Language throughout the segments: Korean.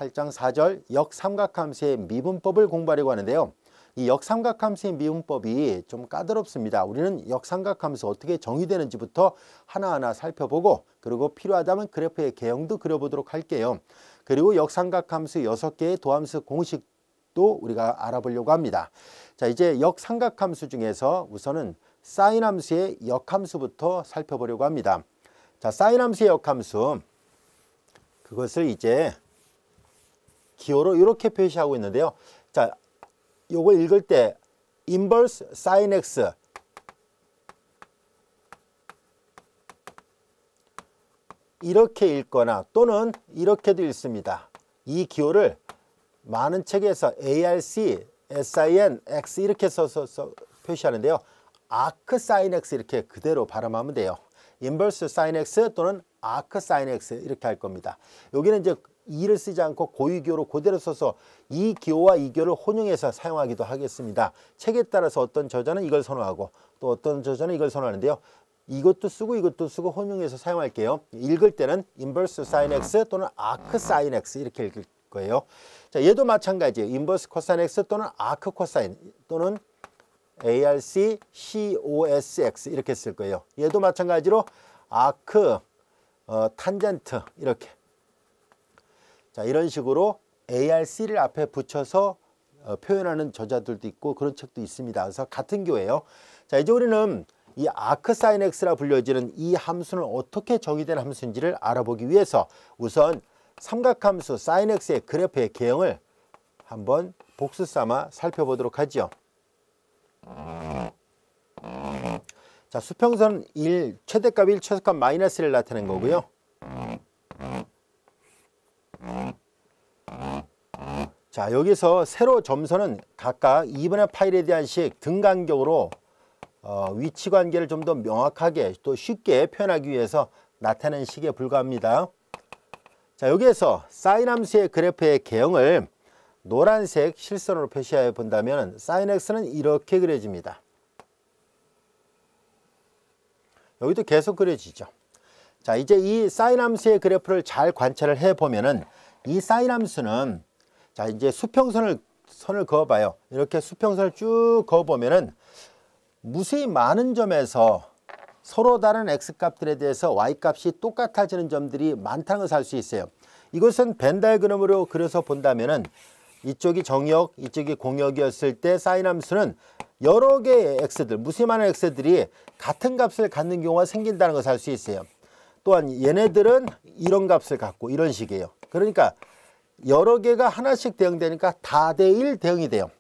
8장 4절 역삼각함수의 미분법을 공부하려고 하는데요. 이 역삼각함수의 미분법이 좀 까다롭습니다. 우리는 역삼각함수 어떻게 정의되는지부터 하나하나 살펴보고 그리고 필요하다면 그래프의 개형도 그려보도록 할게요. 그리고 역삼각함수 6개의 도함수 공식도 우리가 알아보려고 합니다. 자, 이제 역삼각함수 중에서 우선은 사인함수의 역함수부터 살펴보려고 합니다. 자, 사인함수의 역함수, 그것을 이제 기호로 이렇게 표시하고 있는데요. 자, 요걸 읽을 때 inverse sin x 이렇게 읽거나 또는 이렇게도 읽습니다. 이 기호를 많은 책에서 ARC, SIN, X 이렇게 써서 표시하는데요. arc sin x 이렇게 그대로 발음하면 돼요. inverse sin x 또는 arc sin x 이렇게 할 겁니다. 여기는 이제 이를 쓰지 않고 고유기호로 그대로 써서 이 기호와 이 기호를 혼용해서 사용하기도 하겠습니다. 책에 따라서 어떤 저자는 이걸 선호하고 또 어떤 저자는 이걸 선호하는데요. 이것도 쓰고 이것도 쓰고 혼용해서 사용할게요. 읽을 때는 inverse sin x 또는 arc sin x 이렇게 읽을 거예요. 자, 얘도 마찬가지예요. inverse cosine x 또는 arc cosine 또는 ARC COSX 이렇게 쓸 거예요. 얘도 마찬가지로 arc, tangent 이렇게. 자, 이런 식으로 ARC를 앞에 붙여서 표현하는 저자들도 있고 그런 책도 있습니다. 그래서 같은 교예요. 자, 이제 우리는 이 arc sin x라 불려지는 이 함수는 어떻게 정의된 함수인지를 알아보기 위해서 우선 삼각함수 sin x의 그래프의 개형을 한번 복수 삼아 살펴보도록 하죠. 자, 수평선 1, 최대값 1, 최소값 마이너스 1을 나타낸 거고요. 자, 여기서 세로 점선은 각각 2분의 파일에 대한 식 등간격으로 위치 관계를 좀 더 명확하게 또 쉽게 표현하기 위해서 나타낸 식에 불과합니다. 자, 여기에서 사인 함수의 그래프의 개형을 노란색 실선으로 표시해 본다면 sin x는 이렇게 그려집니다. 여기도 계속 그려지죠. 자, 이제 이 사인 함수의 그래프를 잘 관찰을 해 보면은 이 사인 함수는 자, 이제 수평선을 그어봐요. 이렇게 수평선을 쭉 그어보면은 무수히 많은 점에서 서로 다른 x값들에 대해서 y값이 똑같아지는 점들이 많다는 것을 알 수 있어요. 이것은 벤 다이어그램으로 그려서 본다면은 이쪽이 정역, 이쪽이 공역이었을 때 사인 함수는 여러 개의 x들, 무수히 많은 x들이 같은 값을 갖는 경우가 생긴다는 것을 알 수 있어요. 또한 얘네들은 이런 값을 갖고 이런 식이에요. 그러니까 여러 개가 하나씩 대응되니까 다대1 대응이 돼요.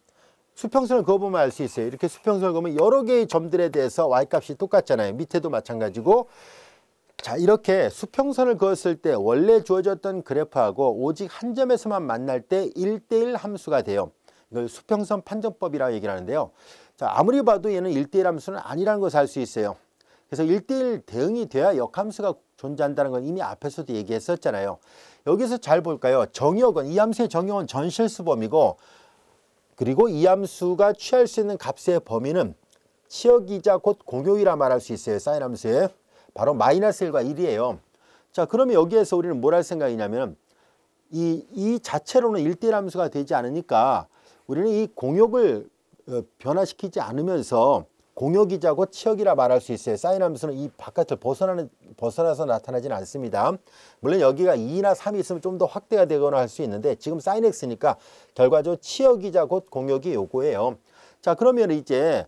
수평선을 그어보면 알 수 있어요. 이렇게 수평선을 그으면 여러 개의 점들에 대해서 y값이 똑같잖아요. 밑에도 마찬가지고. 자, 이렇게 수평선을 그었을 때 원래 주어졌던 그래프하고 오직 한 점에서만 만날 때 1대1 함수가 돼요. 이걸 수평선 판정법이라고 얘기를 하는데요. 자, 아무리 봐도 얘는 1대1 함수는 아니라는 것을 알 수 있어요. 그래서 1대1 대응이 돼야 역함수가 존재한다는 건 이미 앞에서도 얘기했었잖아요. 여기서 잘 볼까요? 정역은, 이 함수의 정역은 전실수범이고 그리고 이 함수가 취할 수 있는 값의 범위는 치역이자 곧 공역이라 말할 수 있어요. 사인 함수에. 바로 마이너스 1과 1이에요. 자, 그러면 여기에서 우리는 뭘 할 생각이냐면 이 자체로는 1대1 함수가 되지 않으니까 우리는 이 공역을 변화시키지 않으면서 공역이자 곧 치역이라 말할 수 있어요. 사인 함수는 이 바깥을 벗어나서 나타나지는 않습니다. 물론 여기가 2나 3이 있으면 좀 더 확대가 되거나 할 수 있는데 지금 사인 x니까 결과적으로 치역이자 곧 공역이 요거예요. 자, 그러면 이제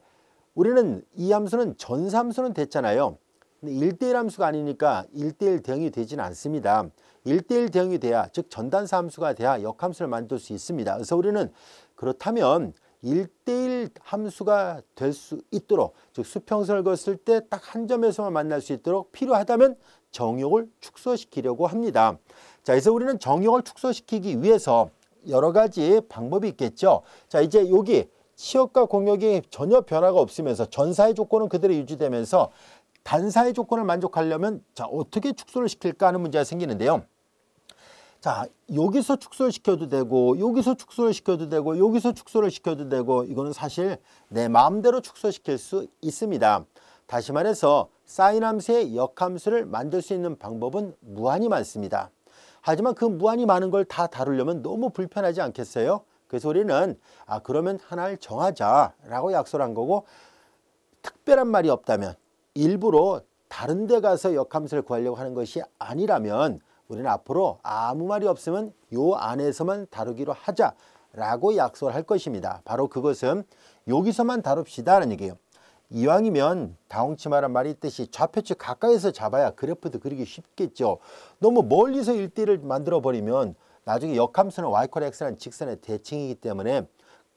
우리는 이 함수는 전사함수는 됐잖아요. 근데 1대1 함수가 아니니까 1대1 대응이 되지는 않습니다. 1대1 대응이 돼야, 즉 전단사 함수가 돼야 역함수를 만들 수 있습니다. 그래서 우리는 그렇다면 1대1 함수가 될 수 있도록, 즉 수평선을 그었을 때 딱 한 점에서만 만날 수 있도록 필요하다면 정역을 축소시키려고 합니다. 자, 그래서 우리는 정역을 축소시키기 위해서 여러 가지 방법이 있겠죠. 자, 이제 여기 치역과 공역이 전혀 변화가 없으면서 전사의 조건은 그대로 유지되면서 단사의 조건을 만족하려면 자, 어떻게 축소를 시킬까 하는 문제가 생기는데요. 자, 여기서 축소를 시켜도 되고 여기서 축소를 시켜도 되고 여기서 축소를 시켜도 되고 이거는 사실 내 마음대로 축소시킬 수 있습니다. 다시 말해서 사인 함수의 역함수를 만들 수 있는 방법은 무한히 많습니다. 하지만 그 무한히 많은 걸 다 다루려면 너무 불편하지 않겠어요? 그래서 우리는 그러면 하나를 정하자라고 약속을 한 거고, 특별한 말이 없다면, 일부러 다른 데 가서 역함수를 구하려고 하는 것이 아니라면 우리는 앞으로 아무 말이 없으면 요 안에서만 다루기로 하자라고 약속을 할 것입니다. 바로 그것은 여기서만 다룹시다라는 얘기예요. 이왕이면 다홍치마란 말이 있듯이 좌표치 가까이서 잡아야 그래프도 그리기 쉽겠죠. 너무 멀리서 1대1을 만들어 버리면 나중에 역함수는 y=x라는 직선의 대칭이기 때문에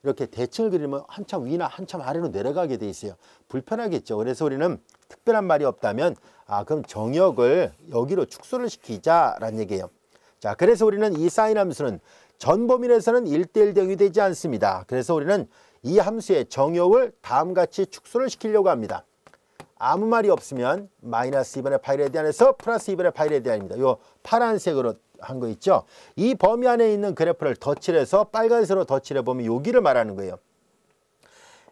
이렇게 대칭을 그리면 한참 위나 한참 아래로 내려가게 돼 있어요. 불편하겠죠. 그래서 우리는 특별한 말이 없다면 그럼 정역을 여기로 축소를 시키자라는 얘기예요. 자, 그래서 우리는 이 사인 함수는 전 범위 내에서는 1대1 대응이 되지 않습니다. 그래서 우리는 이 함수의 정역을 다음같이 축소를 시키려고 합니다. 아무 말이 없으면 마이너스 2분의 파이 레디안에서 플러스 2분의 파이 레디안입니다. 요 파란색으로 한 거 있죠. 이 범위 안에 있는 그래프를 덧칠해서 빨간색으로 덧칠해 보면 여기를 말하는 거예요.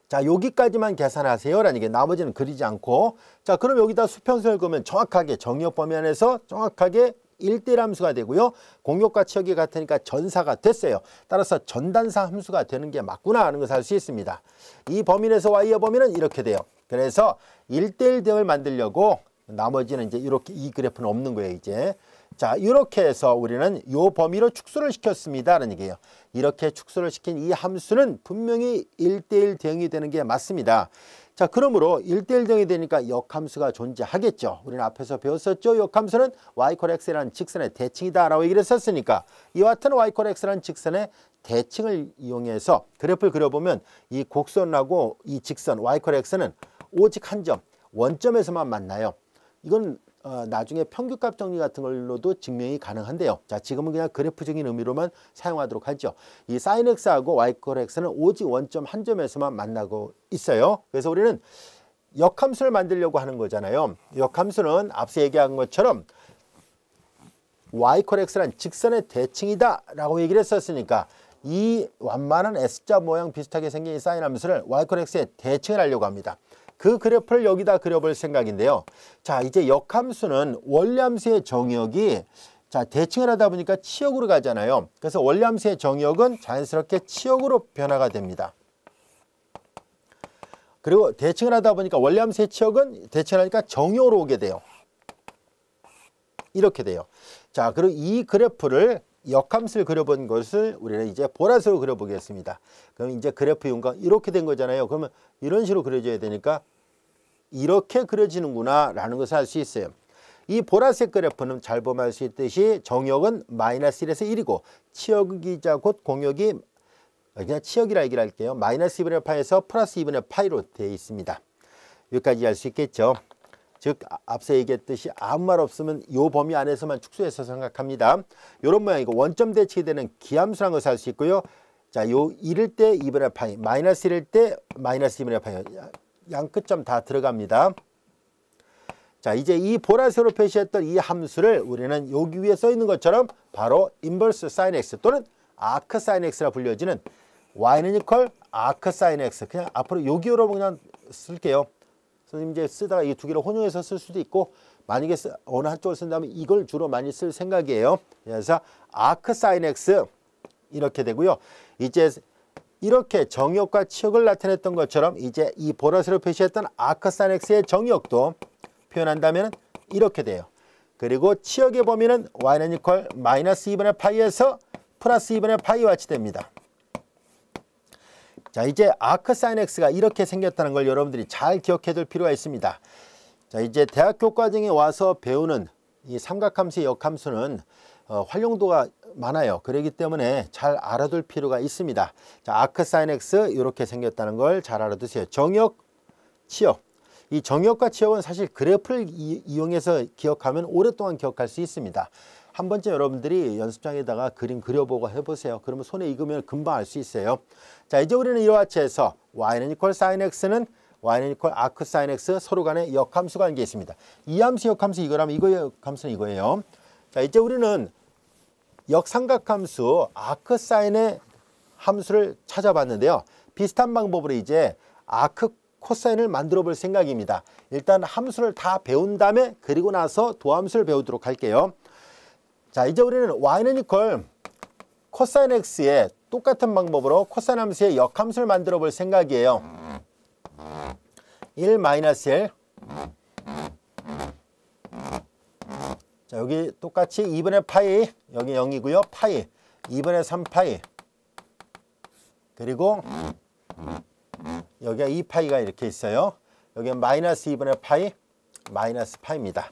자, 여기까지만 계산하세요 라는 게, 나머지는 그리지 않고, 자, 그럼 여기다 수평선을 그으면 정확하게 정역 범위 안에서 정확하게 1대1 함수가 되고요. 공역과 치역이 같으니까 전사가 됐어요. 따라서 전단사 함수가 되는 게 맞구나 하는 것을 알 수 있습니다. 이 범위 내에서 y의 범위는 이렇게 돼요. 그래서 1대1 대응을 만들려고 나머지는 이제 이렇게, 이 그래프는 없는 거예요, 이제. 자, 이렇게 해서 우리는 이 범위로 축소를 시켰습니다 라는 얘기예요. 이렇게 축소를 시킨 이 함수는 분명히 1대1 대응이 되는 게 맞습니다. 자, 그러므로 1대1 대응이 되니까 역함수가 존재하겠죠. 우리는 앞에서 배웠었죠. 역함수는 y=x라는 직선의 대칭이다 라고 얘기를 했었으니까, 이와 같은 y=x라는 직선의 대칭을 이용해서 그래프를 그려보면 이 곡선하고 이 직선 y=x는 오직 한 점, 원점에서만 만나요. 이건 나중에 평균값 정리 같은 걸로도 증명이 가능한데요. 자, 지금은 그냥 그래프적인 의미로만 사용하도록 하죠. 이 sin x하고 y=x는 오직 원점 한 점에서만 만나고 있어요. 그래서 우리는 역함수를 만들려고 하는 거잖아요. 역함수는 앞서 얘기한 것처럼 y=x란 직선의 대칭이다 라고 얘기를 했었으니까, 이 완만한 S자 모양 비슷하게 생긴 이 사인 함수를 y=x의 대칭을 하려고 합니다. 그 그래프를 여기다 그려볼 생각인데요. 자, 이제 역함수는 원리함수의 정역이, 자, 대칭을 하다 보니까 치역으로 가잖아요. 그래서 원리함수의 정역은 자연스럽게 치역으로 변화가 됩니다. 그리고 대칭을 하다 보니까 원리함수의 치역은 대칭을 하니까 정역으로 오게 돼요. 이렇게 돼요. 자, 그리고 이 그래프를, 역함수를 그려본 것을 우리는 이제 보라색으로 그려보겠습니다. 그럼 이제 그래프 윤곽 이렇게 된 거잖아요. 그러면 이런 식으로 그려져야 되니까 이렇게 그려지는구나 라는 것을 알 수 있어요. 이 보라색 그래프는 잘 보면 알 수 있듯이 정역은 마이너스 1에서 1이고 치역이자 곧 공역이, 그냥 치역이라 얘기를 할게요. 마이너스 2분의 파이에서 플러스 2분의 파이로 되어 있습니다. 여기까지 알 수 있겠죠. 즉 앞서 얘기했듯이 아무 말 없으면 이 범위 안에서만 축소해서 생각합니다. 이런 모양이고, 원점 대칭이 되는 기함수라는 것을 알 수 있고요. 자, 요 1일 때 2분의 파이, 마이너스 1일 때 마이너스 2분의 파이, 양 끝점 다 들어갑니다. 자, 이제 이 보라색으로 표시했던 이 함수를 우리는 여기 위에 써 있는 것처럼 바로 인버스 사인 x 또는 아크 사인 x라 불려지는 y는 이퀄 아크 사인 x, 그냥 앞으로 여기로 그냥 쓸게요. 선생님 이제 쓰다가 이 두 개를 혼용해서 쓸 수도 있고, 만약에 어느 한쪽을 쓴다면 이걸 주로 많이 쓸 생각이에요. 그래서 아크 사인 x 이렇게 되고요. 이제 이렇게 정역과 치역을 나타냈던 것처럼 이제 이 보라색으로 표시했던 아크 사인 x의 정역도 표현한다면 이렇게 돼요. 그리고 치역의 범위는 y는 이퀄 마이너스 2분의 파이에서 플러스 2분의 파이와 같이 됩니다. 자, 이제 아크 사인 x가 이렇게 생겼다는 걸 여러분들이 잘 기억해 둘 필요가 있습니다. 자, 이제 대학교 과정에 와서 배우는 이 삼각함수의 역함수는 활용도가 많아요. 그렇기 때문에 잘 알아둘 필요가 있습니다. 자, 아크 사인 x 이렇게 생겼다는 걸 잘 알아두세요. 정역, 치역. 이 정역과 치역은 사실 그래프를 이용해서 기억하면 오랫동안 기억할 수 있습니다. 한 번쯤 여러분들이 연습장에다가 그림 그려보고 해보세요. 그러면 손에 익으면 금방 알 수 있어요. 자, 이제 우리는 이와 같이 해서 y는 이퀄 sin x는 y는 이퀄 아크 sin x 서로 간에 역함수 관계에 있습니다. 이 함수 역함수 이거라면 이거의 역함수는 이거예요. 자, 이제 우리는 역삼각함수 아크 사인의 함수를 찾아봤는데요. 비슷한 방법으로 이제 아크 코사인을 만들어 볼 생각입니다. 일단 함수를 다 배운 다음에 그리고 나서 도함수를 배우도록 할게요. 자, 이제 우리는 y는 이퀄 코사인 x의 똑같은 방법으로 코사인 함수의 역함수를 만들어 볼 생각이에요. 1 마이너스 1. 자, 여기 똑같이 2분의 파이, 여기 0이고요. 파이, 2분의 3파이. 그리고 여기가 2파이가 이렇게 있어요. 여기는 마이너스 2분의 파이, 마이너스 파이입니다.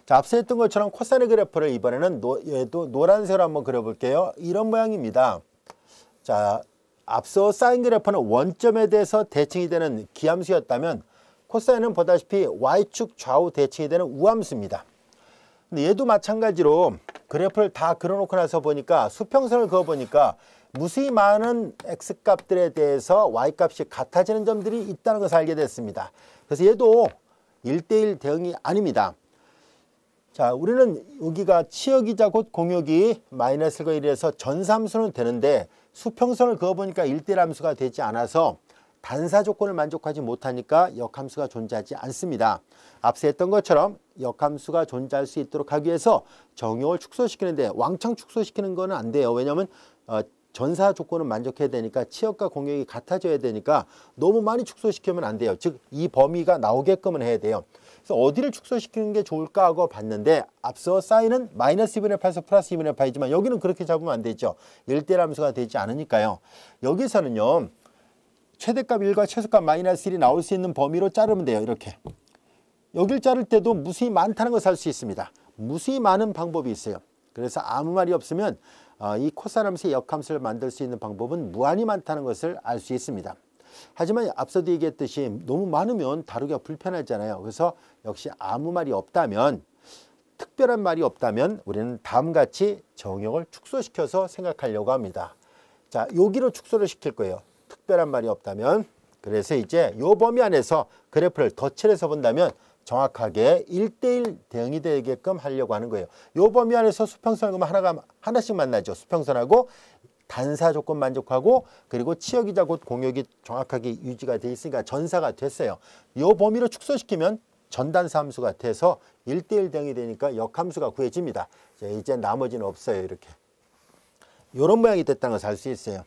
자, 앞서 했던 것처럼 코사인의 그래프를 이번에는 얘도 노란색으로 한번 그려볼게요. 이런 모양입니다. 자, 앞서 사인 그래프는 원점에 대해서 대칭이 되는 기함수였다면 코사인은 보다시피 y축 좌우 대칭이 되는 우함수입니다. 근데 얘도 마찬가지로 그래프를 다 그려놓고 나서 보니까 수평선을 그어보니까 무수히 많은 x값들에 대해서 y값이 같아지는 점들이 있다는 것을 알게 됐습니다. 그래서 얘도 1대1 대응이 아닙니다. 자, 우리는 여기가 치역이자 곧 공역이 마이너스 1과 1에서 전삼수는 되는데 수평선을 그어보니까 1대1 함수가 되지 않아서 단사 조건을 만족하지 못하니까 역함수가 존재하지 않습니다. 앞서 했던 것처럼 역함수가 존재할 수 있도록 하기 위해서 정역을 축소시키는데 왕창 축소시키는 거는 안 돼요. 왜냐하면 전사 조건을 만족해야 되니까 치역과 공역이 같아져야 되니까 너무 많이 축소시키면 안 돼요. 즉 이 범위가 나오게끔은 해야 돼요. 그래서 어디를 축소시키는 게 좋을까 하고 봤는데 앞서 사인은 마이너스 2분의 8에서 플러스 2분의 8이지만 여기는 그렇게 잡으면 안 되죠. 1대1 함수가 되지 않으니까요. 여기서는요. 최대값 1과 최소값 마이너스 1이 나올 수 있는 범위로 자르면 돼요. 이렇게. 여길 자를 때도 무수히 많다는 것을 알 수 있습니다. 무수히 많은 방법이 있어요. 그래서 아무 말이 없으면 이 코사인 함수의 역함수를 만들 수 있는 방법은 무한히 많다는 것을 알 수 있습니다. 하지만 앞서도 얘기했듯이 너무 많으면 다루기가 불편하잖아요. 그래서 역시 아무 말이 없다면, 특별한 말이 없다면 우리는 다음같이 정역을 축소시켜서 생각하려고 합니다. 자, 여기로 축소를 시킬 거예요. 특별한 말이 없다면. 그래서 이제 이 범위 안에서 그래프를 덧칠해서 본다면 정확하게 1대1 대응이 되게끔 하려고 하는 거예요. 이 범위 안에서 수평선을 하나씩 만나죠. 수평선하고 단사 조건 만족하고 그리고 치역이자 곧 공역이 정확하게 유지가 돼 있으니까 전사가 됐어요. 이 범위로 축소시키면 전단사 함수가 돼서 1대1 대응이 되니까 역함수가 구해집니다. 이제 나머지는 없어요. 이렇게. 이런 모양이 됐다는 것을 알 수 있어요.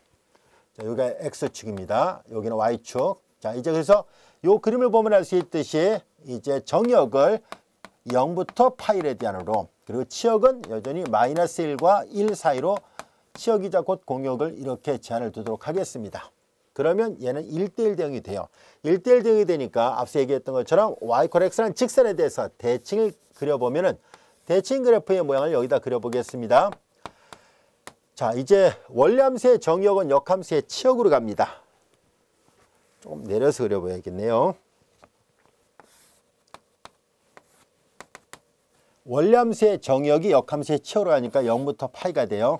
자, 여기가 X축입니다. 여기는 Y축. 자, 이제 그래서 이 그림을 보면 알 수 있듯이 이제 정역을 0부터 파이레디안으로 그리고 치역은 여전히 마이너스 1과 1 사이로 치역이자 곧 공역을 이렇게 제한을 두도록 하겠습니다. 그러면 얘는 1대1 대응이 돼요. 1대1 대응이 되니까 앞서 얘기했던 것처럼 y = x라는 직선에 대해서 대칭을 그려보면은 대칭 그래프의 모양을 여기다 그려보겠습니다. 자, 이제 원리함수의 정역은 역함수의 치역으로 갑니다. 조금 내려서 그려봐야겠네요. 원리함수의 정역이 역함수의 치역으로 가니까 0부터 파이가 돼요.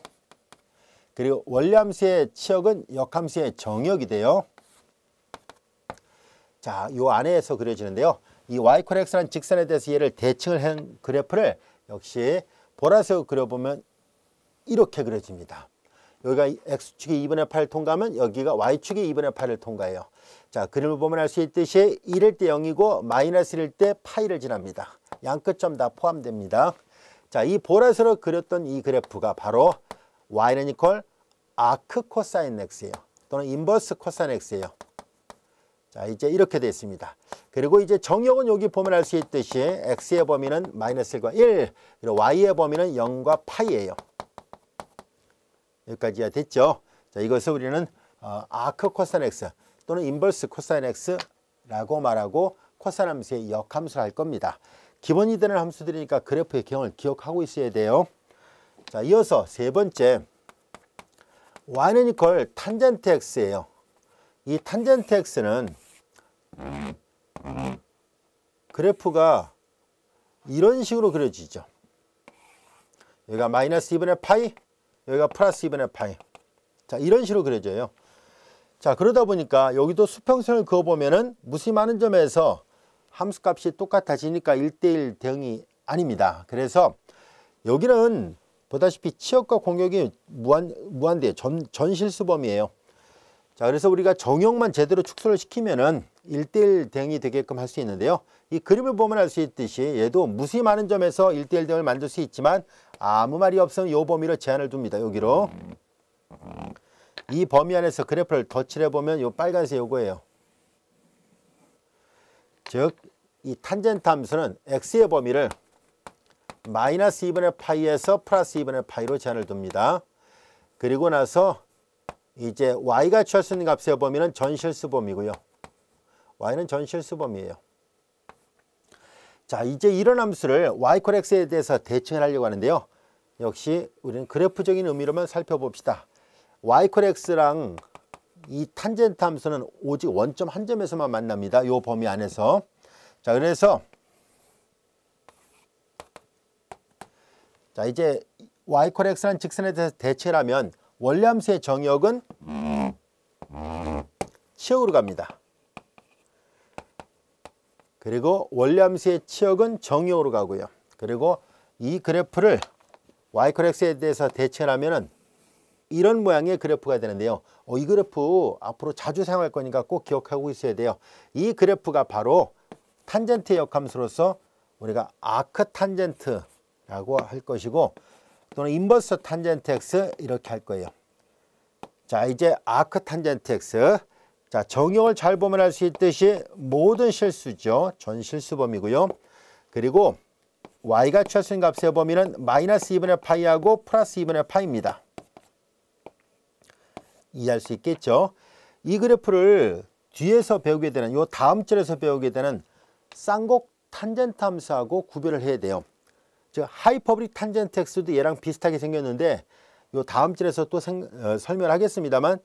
그리고 원리함수의 치역은 역함수의 정역이 돼요. 자, 요 안에서 그려지는데요. 이 y = x라는 직선에 대해서 얘를 대칭을 한 그래프를 역시 보라색으로 그려보면 이렇게 그려집니다. 여기가 x축이 2분의 8을 통과하면 여기가 y축이 2분의 8을 통과해요. 자, 그림을 보면 알 수 있듯이 1일 때 0이고 마이너스 1일 때 파이를 지납니다. 양 끝점 다 포함됩니다. 자, 이 보라색으로 그렸던 이 그래프가 바로 y는 이퀄 아크 코사인 x예요. 또는 인버스 코사인 x예요. 자, 이제 이렇게 되어 있습니다. 그리고 이제 정역은 여기 보면 알 수 있듯이 x의 범위는 마이너스 1과 1, 그리고 y의 범위는 0과 파이예요. 여기까지야 됐죠? 자, 이것을 우리는 아크 코사인 x 또는 인버스 코사인 x라고 말하고 코사인 함수의 역함수를 할 겁니다. 기본이 되는 함수들이니까 그래프의 경을 기억하고 있어야 돼요. 자, 이어서 세 번째, y는 이퀄 탄젠트 x예요. 이 탄젠트 x는 그래프가 이런 식으로 그려지죠. 여기가 마이너스 2분의 파이, 여기가 플러스 2분의 파이. 자, 이런 식으로 그려져요. 자, 그러다 보니까 여기도 수평선을 그어보면은 무수히 많은 점에서 함수값이 똑같아지니까 1대1 대응이 아닙니다. 그래서 여기는 보다시피 치역과 공역이 무한대예요. 전실수 범위예요. 자, 그래서 우리가 정형만 제대로 축소를 시키면은 1대1 대응이 되게끔 할 수 있는데요. 이 그림을 보면 알 수 있듯이 얘도 무수히 많은 점에서 1대1 대응을 만들 수 있지만 아무 말이 없으면 이 범위로 제한을 둡니다. 여기로. 이 범위 안에서 그래프를 덧칠해 보면 이 빨간색 요거예요. 즉, 이 탄젠트 함수는 x의 범위를 마이너스 2분의 파이에서 플러스 2분의 파이로 제한을 둡니다. 그리고 나서 이제 y가 취할 수 있는 값의 범위는 전실수 범위고요. y는 전실수 범위예요. 자, 이제 이런 함수를 y = x에 대해서 대칭을 하려고 하는데요. 역시 우리는 그래프적인 의미로만 살펴봅시다. y = x랑 이 탄젠트 함수는 오직 원점 한 점에서만 만납니다. 이 범위 안에서. 자, 그래서 자, 이제 y = x라는 직선에 대해서 대칭을 하면 원래 함수의 정역은 치역으로 갑니다. 그리고 원래 함수의 치역은 정역으로 가고요. 그리고 이 그래프를 y = x에 대해서 대칭을 하면은 이런 모양의 그래프가 되는데요. 이 그래프 앞으로 자주 사용할 거니까 꼭 기억하고 있어야 돼요. 이 그래프가 바로 탄젠트의 역함수로서 우리가 아크 탄젠트라고 할 것이고, 또는 인버스 탄젠트 x 이렇게 할 거예요. 자, 이제 아크 탄젠트 x. 자, 정역을 잘 보면 알 수 있듯이 모든 실수죠. 전실수 범위고요. 그리고 y가 취할 수 있는 값의 범위는 마이너스 2분의 파이하고 플러스 2분의 파이입니다. 이해할 수 있겠죠? 이 그래프를 뒤에서 배우게 되는, 요 다음 절에서 배우게 되는 쌍곡 탄젠트 함수하고 구별을 해야 돼요. 즉 하이퍼블릭 탄젠트 x도 얘랑 비슷하게 생겼는데 요 다음 절에서 또 설명을 하겠습니다만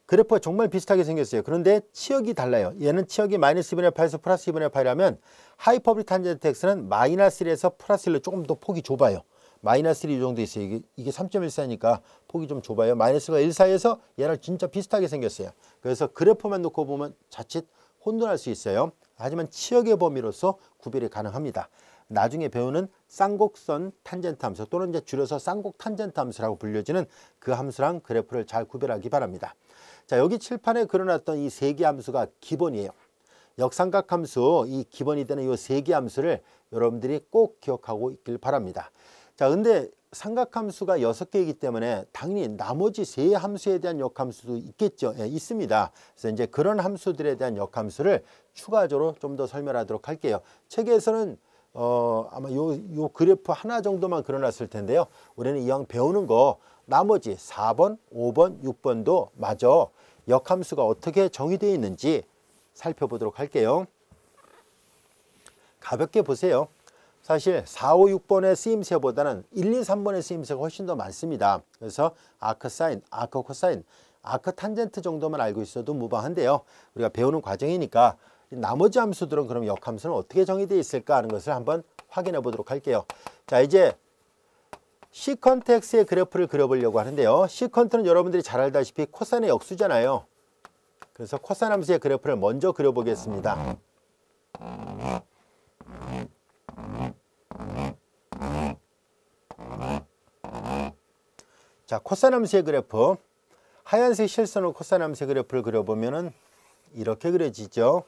그래프가 정말 비슷하게 생겼어요. 그런데 치역이 달라요. 얘는 치역이 마이너스 2분의 파이에서 플러스 2분의 파이라면 하이퍼블릭 탄젠트 x는 마이너스 1에서 플러스 1로 조금 더 폭이 좁아요. 마이너스 1이 정도 있어요. 이게 3.14니까 폭이 좀 좁아요. 마이너스가 1 사이에서 얘랑 진짜 비슷하게 생겼어요. 그래서 그래프만 놓고 보면 자칫 혼돈할 수 있어요. 하지만 치역의 범위로서 구별이 가능합니다. 나중에 배우는 쌍곡선 탄젠트 함수 또는 이제 줄여서 쌍곡 탄젠트 함수라고 불려지는 그 함수랑 그래프를 잘 구별하기 바랍니다. 자, 여기 칠판에 그려놨던 이 세 개 함수가 기본이에요. 역삼각 함수, 이 기본이 되는 이 세 개 함수를 여러분들이 꼭 기억하고 있길 바랍니다. 자, 근데 삼각함수가 6개이기 때문에 당연히 나머지 세 함수에 대한 역함수도 있겠죠. 예, 있습니다. 그래서 이제 그런 함수들에 대한 역함수를 추가적으로 좀 더 설명하도록 할게요. 책에서는 아마 요 그래프 하나 정도만 그려놨을 텐데요. 우리는 이왕 배우는 거 나머지 4번, 5번, 6번도 마저 역함수가 어떻게 정의되어 있는지 살펴보도록 할게요. 가볍게 보세요. 사실 4, 5, 6번의 쓰임새보다는 1, 2, 3번의 쓰임새가 훨씬 더 많습니다. 그래서 아크 사인, 아크 코사인, 아크 탄젠트 정도만 알고 있어도 무방한데요. 우리가 배우는 과정이니까 나머지 함수들은 그럼 역함수는 어떻게 정의되어 있을까 하는 것을 한번 확인해 보도록 할게요. 자, 이제 시컨트 x의 그래프를 그려보려고 하는데요. 시컨트는 여러분들이 잘 알다시피 코사인의 역수잖아요. 그래서 코사인 함수의 그래프를 먼저 그려보겠습니다. 자, 코사인 함수의 그래프, 하얀색 실선으로 코사인 함수의 그래프를 그려보면은 이렇게 그려지죠.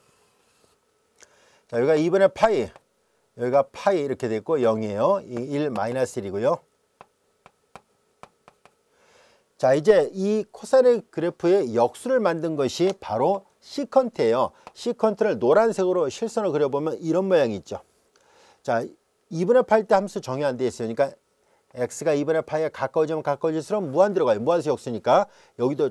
자, 여기가 2분의 파이, 여기가 파이 이렇게 되어 있고 0이에요. 1 마이너스 1이고요. 자, 이제 이 코사인의 그래프의 역수를 만든 것이 바로 시컨트예요. 시컨트를 노란색으로 실선을 그려보면 이런 모양이 있죠. 자, 2분의 파이 때 함수 정의 안 되어 있어요. 그러니까 x가 2분의 파이에 가까워지면 가까워질수록 무한 들어가요. 무한수 역수니까 여기도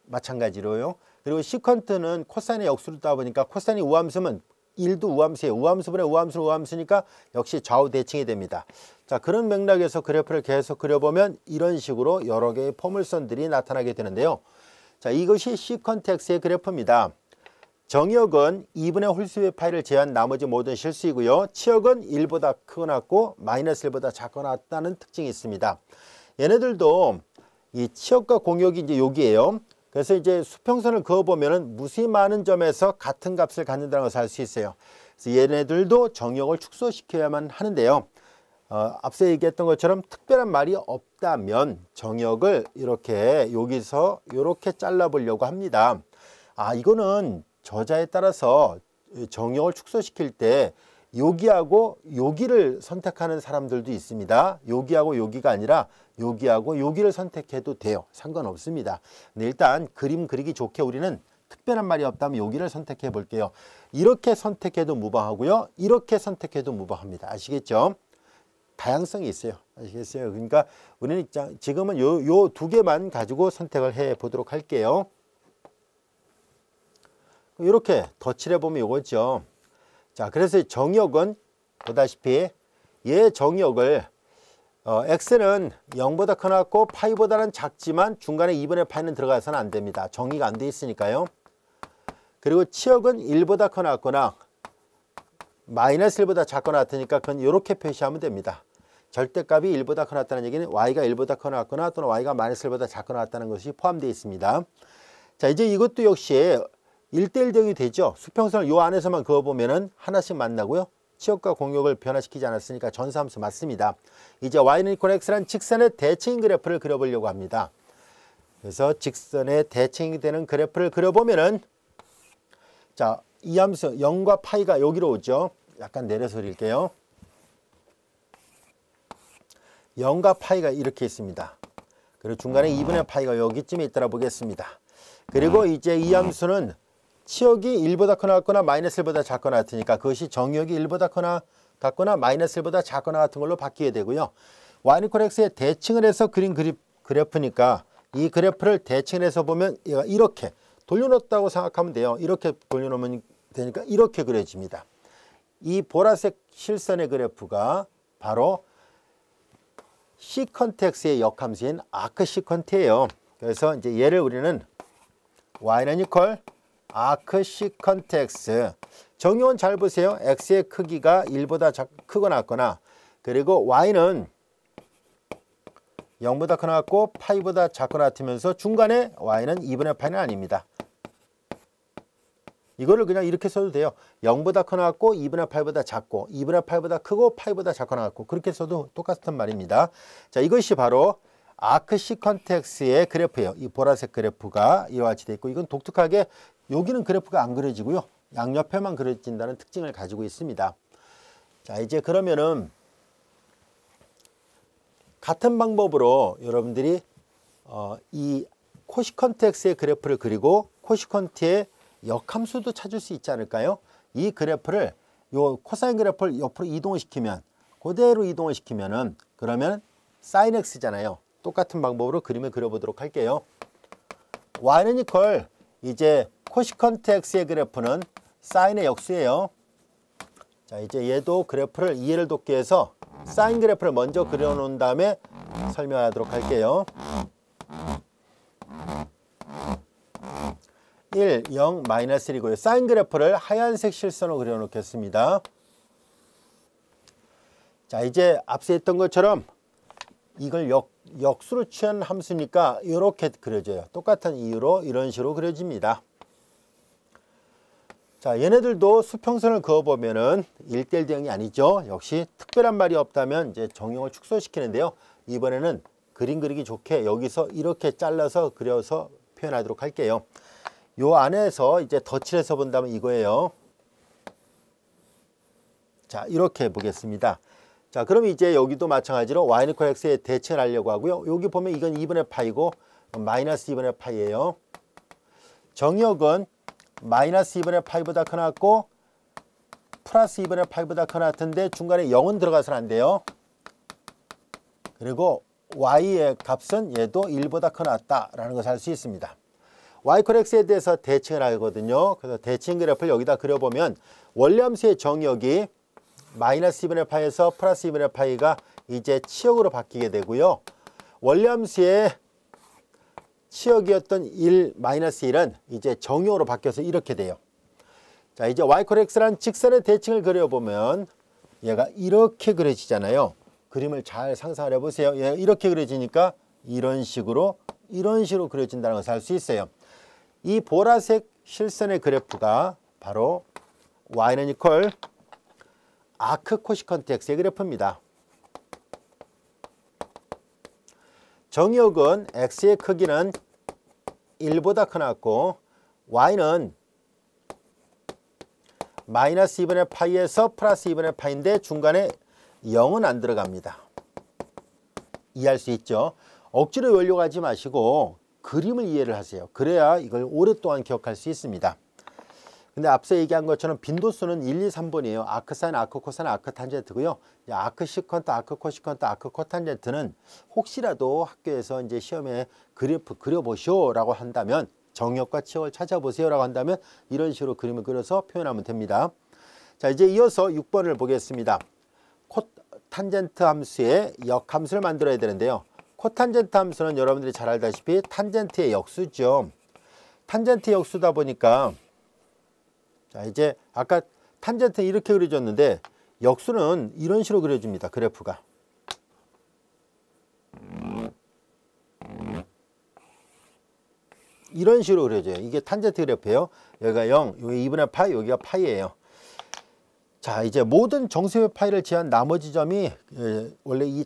마찬가지로요. 그리고 시컨트는 코사인의 역수로 따 보니까 코사인이 우함수면 1도 우함수예요. 우함수분의 우함수는 우함수니까 역시 좌우 대칭이 됩니다. 자, 그런 맥락에서 그래프를 계속 그려보면 이런 식으로 여러 개의 포물선들이 나타나게 되는데요. 자, 이것이 시컨트 x의 그래프입니다. 정역은 2분의 홀수의 파이를 제외한 나머지 모든 실수이고요. 치역은 1보다 크거나 마이너스 1보다 작거나 다는 특징이 있습니다. 얘네들도 이 치역과 공역이 이제 여기에요. 그래서 이제 수평선을 그어보면은 무수히 많은 점에서 같은 값을 갖는다는 것을 알 수 있어요. 그래서 얘네들도 정역을 축소시켜야만 하는데요. 앞서 얘기했던 것처럼 특별한 말이 없다면 정역을 이렇게 여기서 이렇게 잘라보려고 합니다. 이거는 저자에 따라서 정역을 축소시킬 때 여기하고 여기를 선택하는 사람들도 있습니다. 여기하고 여기가 아니라 여기하고 여기를 선택해도 돼요. 상관없습니다. 근데 일단 그림 그리기 좋게 우리는 특별한 말이 없다면 여기를 선택해 볼게요. 이렇게 선택해도 무방하고요. 이렇게 선택해도 무방합니다. 아시겠죠? 다양성이 있어요. 아시겠어요? 그러니까 우리는 지금은 요 두 개만 가지고 선택을 해 보도록 할게요. 이렇게 덧칠해 보면 이거죠. 자, 그래서 정역은 보다시피 얘 정역을 x는 0보다 커놨고 파이보다는 작지만 중간에 2분의 파이는 들어가서는 안 됩니다. 정의가 안 돼 있으니까요. 그리고 치역은 1보다 커놨거나 마이너스 1보다 작거나 같으니까 그건 이렇게 표시하면 됩니다. 절대값이 1보다 커놨다는 얘기는 y가 1보다 커놨거나 또는 y가 마이너스 1보다 작거나 같다는 것이 포함되어 있습니다. 자, 이제 이것도 역시 1대1 대응이 되죠. 수평선을 요 안에서만 그어보면은 하나씩 만나고요. 치역과 공역을 변화시키지 않았으니까 전사함수 맞습니다. 이제 y는 이퀄 x란 직선의 대칭인 그래프를 그려보려고 합니다. 그래서 직선의 대칭이 되는 그래프를 그려보면은 자, 이 함수 0과 파이가 여기로 오죠. 약간 내려서 그릴게요. 0과 파이가 이렇게 있습니다. 그리고 중간에 2분의 파이가 여기쯤에 있더라 보겠습니다. 그리고 이제 이 함수는 치역이 1보다 커나 마이너스 1보다 작거나 같으니까 그것이 정역이 1보다 커나 같거나 마이너스 1보다 작거나 같은 걸로 바뀌게 되고요. y는 이퀄 x에 대칭을 해서 그린 그래프니까 이 그래프를 대칭을 해서 보면 얘가 이렇게 돌려놓았다고 생각하면 돼요. 이렇게 돌려놓으면 되니까 이렇게 그려집니다. 이 보라색 실선의 그래프가 바로 시컨트 x의 역함수인 아크 시컨트예요. 그래서 이제 얘를 우리는 y는 이퀄 아크 시컨트 x, 정의원 잘 보세요. x의 크기가 1보다 크거나 같거나 그리고 y는 0보다 커나 같고 파이보다 작거나 같으면서 중간에 y는 2분의 파이는 아닙니다. 이거를 그냥 이렇게 써도 돼요. 0보다 커나 같고 2분의 파이보다 작고 2분의 파이보다 크고 파이보다 작거나 같고 그렇게 써도 똑같은 말입니다. 자, 이것이 바로 아크 시컨트 x의 그래프예요. 이 보라색 그래프가 이와 같이 되어 있고 이건 독특하게 여기는 그래프가 안 그려지고요. 양옆에만 그려진다는 특징을 가지고 있습니다. 자, 이제 그러면은 같은 방법으로 여러분들이 이 코시컨트 x의 그래프를 그리고 코시컨트의 역함수도 찾을 수 있지 않을까요? 이 그래프를 요 코사인 그래프를 옆으로 이동을 시키면 그대로 이동을 시키면은 그러면 사인 x잖아요. 똑같은 방법으로 그림을 그려보도록 할게요. y는 이퀄 이제 코시컨트 x의 그래프는 사인의 역수예요. 자, 이제 얘도 그래프를 이해를 돕기 위해서 사인 그래프를 먼저 그려놓은 다음에 설명하도록 할게요. 1, 0, 마이너스 1이고요. 사인 그래프를 하얀색 실선으로 그려놓겠습니다. 자, 이제 앞서 했던 것처럼 이걸 역수로 취한 함수니까 이렇게 그려져요. 똑같은 이유로 이런 식으로 그려집니다. 자, 얘네들도 수평선을 그어보면은 1대1 대응이 아니죠. 역시 특별한 말이 없다면 이제 정역을 축소시키는데요. 이번에는 그림 그리기 좋게 여기서 이렇게 잘라서 그려서 표현하도록 할게요. 요 안에서 이제 덧칠해서 본다면 이거예요. 자, 이렇게 보겠습니다. 자, 그럼 이제 여기도 마찬가지로 y는 이퀄 x에 대칭을 하려고 하고요. 여기 보면 이건 2분의 파이고 마이너스 2분의 파이예요. 정역은 마이너스 2분의 파이보다 커 같고 플러스 2분의 파이보다 커 같은데 중간에 0은 들어가서는 안 돼요. 그리고 y의 값은 얘도 1보다 커 같다라는 것을 알 수 있습니다. y 이퀄 x에 대해서 대칭을 하거든요. 그래서 대칭 그래프를 여기다 그려보면 원래 함수의 정역이 마이너스 2분의 파이에서 플러스 2분의 파이가 이제 치역으로 바뀌게 되고요. 원래 함수의 치역이었던 1, 마이너스 1은 이제 정역으로 바뀌어서 이렇게 돼요. 자, 이제 y 이퀄 x라는 직선의 대칭을 그려보면 얘가 이렇게 그려지잖아요. 그림을 잘 상상을 해보세요. 얘가 이렇게 그려지니까 이런 식으로 그려진다는 것을 알 수 있어요. 이 보라색 실선의 그래프가 바로 y는 이퀄 아크 코시컨트 x의 그래프입니다. 정역은 x의 크기는 1보다 커 같고 y는 마이너스 2분의 파이에서 플러스 2분의 파인데 중간에 0은 안 들어갑니다. 이해할 수 있죠? 억지로 외우려고 하지 마시고 그림을 이해를 하세요. 그래야 이걸 오랫동안 기억할 수 있습니다. 근데 앞서 얘기한 것처럼 빈도수는 1, 2, 3번이에요. 아크 사인, 아크 코사인, 아크 탄젠트고요. 아크 시컨트, 아크 코시컨트, 아크 코탄젠트는 혹시라도 학교에서 이제 시험에 그래프 그려보시오라고 한다면, 정역과 치역을 찾아보세요라고 한다면 이런 식으로 그림을 그려서 표현하면 됩니다. 자, 이제 이어서 6번을 보겠습니다. 코탄젠트 함수의 역함수를 만들어야 되는데요. 코탄젠트 함수는 여러분들이 잘 알다시피 탄젠트의 역수죠. 탄젠트 역수다 보니까, 자, 이제 아까 탄젠트는 이렇게 그려줬는데 역수는 이런 식으로 그려줍니다. 그래프가. 이런 식으로 그려져요. 이게 탄젠트 그래프예요. 여기가 0, 여기 2분의 파이, 여기가 파이예요. 자, 이제 모든 정수의 파이를 제한 나머지 점이 원래 이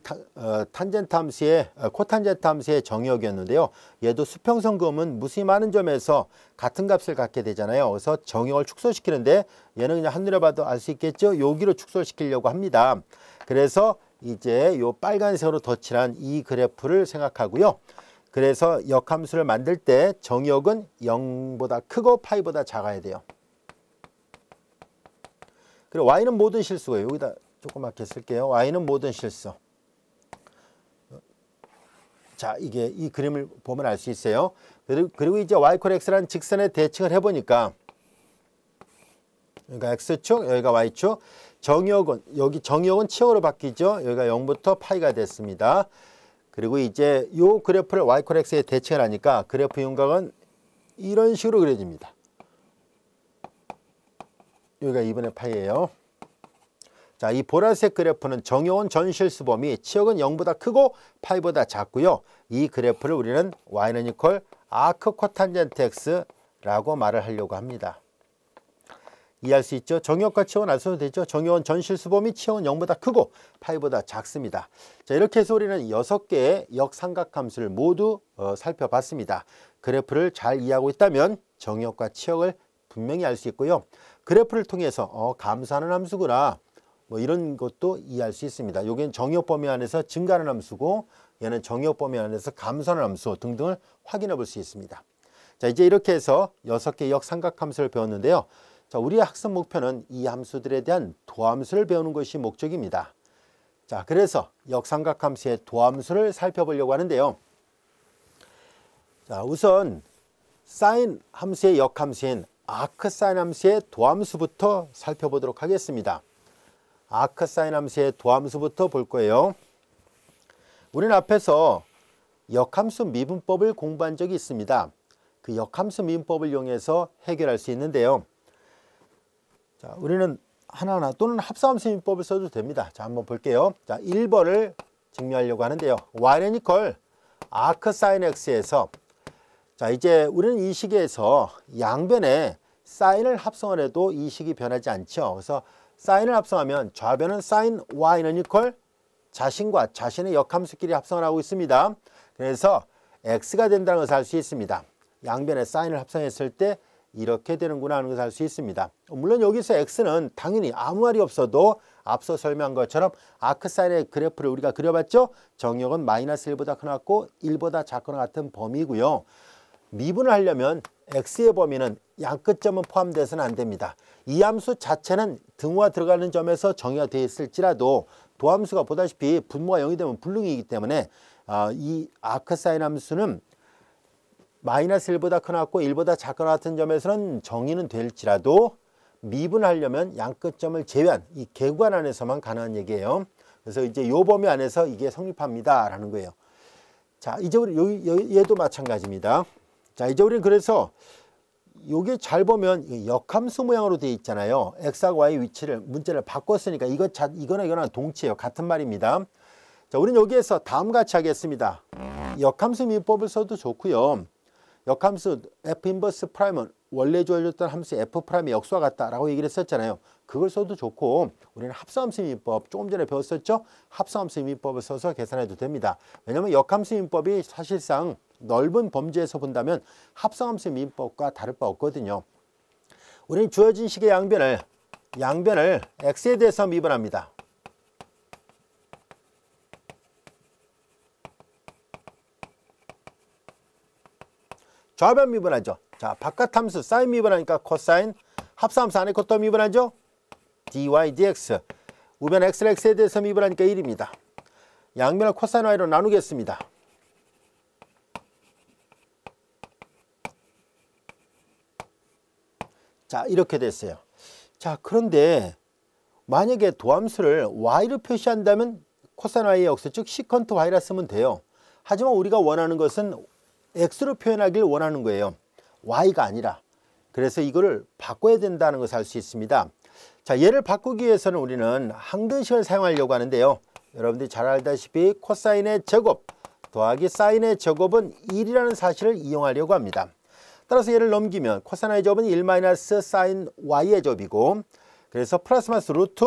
탄젠트 함수의 코탄젠트 함수의 정역이었는데요. 얘도 수평선 그음은 무수히 많은 점에서 같은 값을 갖게 되잖아요. 그래서 정역을 축소시키는데 얘는 그냥 한눈에 봐도 알 수 있겠죠. 여기로 축소시키려고 합니다. 그래서 이제 요 빨간색으로 덧칠한 이 그래프를 생각하고요. 그래서 역함수를 만들 때 정역은 0보다 크고 파이보다 작아야 돼요. 그리고 y는 모든 실수고요. 여기다 조그맣게 쓸게요. y는 모든 실수. 자, 이게 이 그림을 보면 알 수 있어요. 그리고 이제 y = x라는 직선에 대칭을 해보니까 여기가 x축, 여기가 y축. 정역은 여기 정역은 치역으로 바뀌죠. 여기가 0부터 파이가 됐습니다. 그리고 이제 요 그래프를 y = x에 대칭을 하니까 그래프 윤곽은 이런 식으로 그려집니다. 여기가 2분의 파이예요. 자, 이 보라색 그래프는 정역은 전실수 범위, 치역은 0보다 크고 파이보다 작고요. 이 그래프를 우리는 y는 이퀄 아크 코탄젠트 x라고 말을 하려고 합니다. 이해할 수 있죠? 정역과 치역은 알 수도 되죠. 정역은 전실수 범위, 치역은 0보다 크고 파이보다 작습니다. 자, 이렇게 해서 우리는 6개의 역삼각함수를 모두 살펴봤습니다. 그래프를 잘 이해하고 있다면 정역과 치역을 분명히 알 수 있고요. 그래프를 통해서 감소하는 함수구나, 뭐 이런 것도 이해할 수 있습니다. 여기는 정역 범위 안에서 증가하는 함수고 얘는 정역 범위 안에서 감소하는 함수 등등을 확인해 볼 수 있습니다. 자, 이제 이렇게 해서 6개의 역삼각함수를 배웠는데요. 자, 우리의 학습 목표는 이 함수들에 대한 도함수를 배우는 것이 목적입니다. 자, 그래서 역삼각함수의 도함수를 살펴보려고 하는데요. 자, 우선 사인 함수의 역함수인 아크 사인 함수의 도함수부터 살펴보도록 하겠습니다. 아크 사인 함수의 도함수부터 볼 거예요. 우리는 앞에서 역함수 미분법을 공부한 적이 있습니다. 그 역함수 미분법을 이용해서 해결할 수 있는데요. 자, 우리는 하나하나 또는 합성함수 미분법을 써도 됩니다. 자, 한번 볼게요. 자, 1번을 증명하려고 하는데요. y는 이퀄 아크 사인 x에서, 자, 이제 우리는 이 식에서 양변에 사인을 합성을 해도 이 식이 변하지 않죠. 그래서 사인을 합성하면 좌변은 사인 y는 이퀄 자신과 자신의 역함수끼리 합성을 하고 있습니다. 그래서 x가 된다는 것을 알 수 있습니다. 양변에 사인을 합성했을 때 이렇게 되는구나 하는 것을 알 수 있습니다. 물론 여기서 x는 당연히 아무 말이 없어도 앞서 설명한 것처럼 아크 사인의 그래프를 우리가 그려봤죠. 정역은 마이너스 1보다 크고 1보다 작거나 같은 범위고요. 미분을 하려면 x의 범위는 양 끝점은 포함되어서는 안 됩니다. 이 함수 자체는 등호가 들어가는 점에서 정의가 되어 있을지라도 도함수가 보다시피 분모가 0이 되면 불능이기 때문에 이 아크 사인 함수는 마이너스 1보다 크고 1보다 작거나 같은 점에서는 정의는 될지라도 미분하려면 양 끝점을 제외한 이 계구간 안에서만 가능한 얘기예요. 그래서 이제 요 범위 안에서 이게 성립합니다 라는 거예요. 자, 이제 우리 얘도 마찬가지입니다. 자, 이제 우리는 그래서 요게 잘 보면 역함수 모양으로 되어 있잖아요. x하고 y 위치를 문자를 바꿨으니까 이거나 동치예요. 같은 말입니다. 자, 우리는 여기에서 다음과 같이 하겠습니다. 역함수 미분법을 써도 좋고요. 역함수 f 인버스 프라임은 원래 주어졌던 함수 f 프라임의 역수와 같다라고 얘기를 했었잖아요. 그걸 써도 좋고 우리는 합성함수 미분법 조금 전에 배웠었죠. 합성함수 미분법을 써서 계산해도 됩니다. 왜냐하면 역함수 미분법이 사실상 넓은 범주에서 본다면 합성함수 미분법과 다를 바 없거든요. 우리는 주어진 식의 양변을 x에 대해서 미분합니다. 좌변 미분하죠. 자, 바깥 함수 사인 미분하니까 코사인, 합성함수 안에 것도 미분하죠. dy dx. 우변 x를 x에 대해서 미분하니까 1입니다. 양변을 코사인 y로 나누겠습니다. 자, 이렇게 됐어요. 자, 그런데 만약에 도함수를 y로 표시한다면 코사인 y의 역수, 즉 시컨트 y라 쓰면 돼요. 하지만 우리가 원하는 것은 x로 표현하길 원하는 거예요. y가 아니라. 그래서 이거를 바꿔야 된다는 것을 알 수 있습니다. 자, 얘를 바꾸기 위해서는 우리는 항등식을 사용하려고 하는데요. 여러분들이 잘 알다시피 코사인의 제곱 더하기 사인의 제곱은 1이라는 사실을 이용하려고 합니다. 따라서 얘를 넘기면 코사인의 제곱은 1 마이너스 사인 y의 제곱이고, 그래서 플러스 마이너스 루트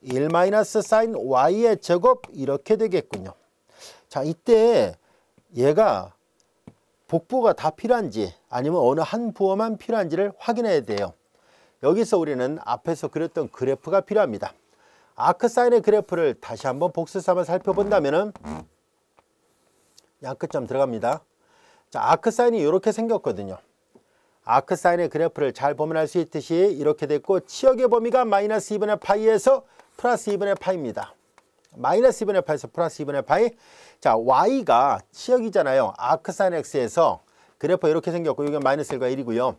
1 마이너스 사인 y의 제곱 이렇게 되겠군요. 자, 이때 얘가 복부가 다 필요한지 아니면 어느 한 부호만 필요한지를 확인해야 돼요. 여기서 우리는 앞에서 그렸던 그래프가 필요합니다. 아크사인의 그래프를 다시 한번 복수 삼아 살펴본다면 양끝점 들어갑니다. 자, 아크사인이 이렇게 생겼거든요. 아크사인의 그래프를 잘 보면 알 수 있듯이 이렇게 됐고, 치역의 범위가 마이너스 2분의 파이에서 플러스 2분의 파이입니다. 마이너스 2분의 파이에서 플러스 2분의 파이. 자, y가 치역이잖아요. 아크사인 x에서 그래프 이렇게 생겼고, 여기가 마이너스 1과 1이고요.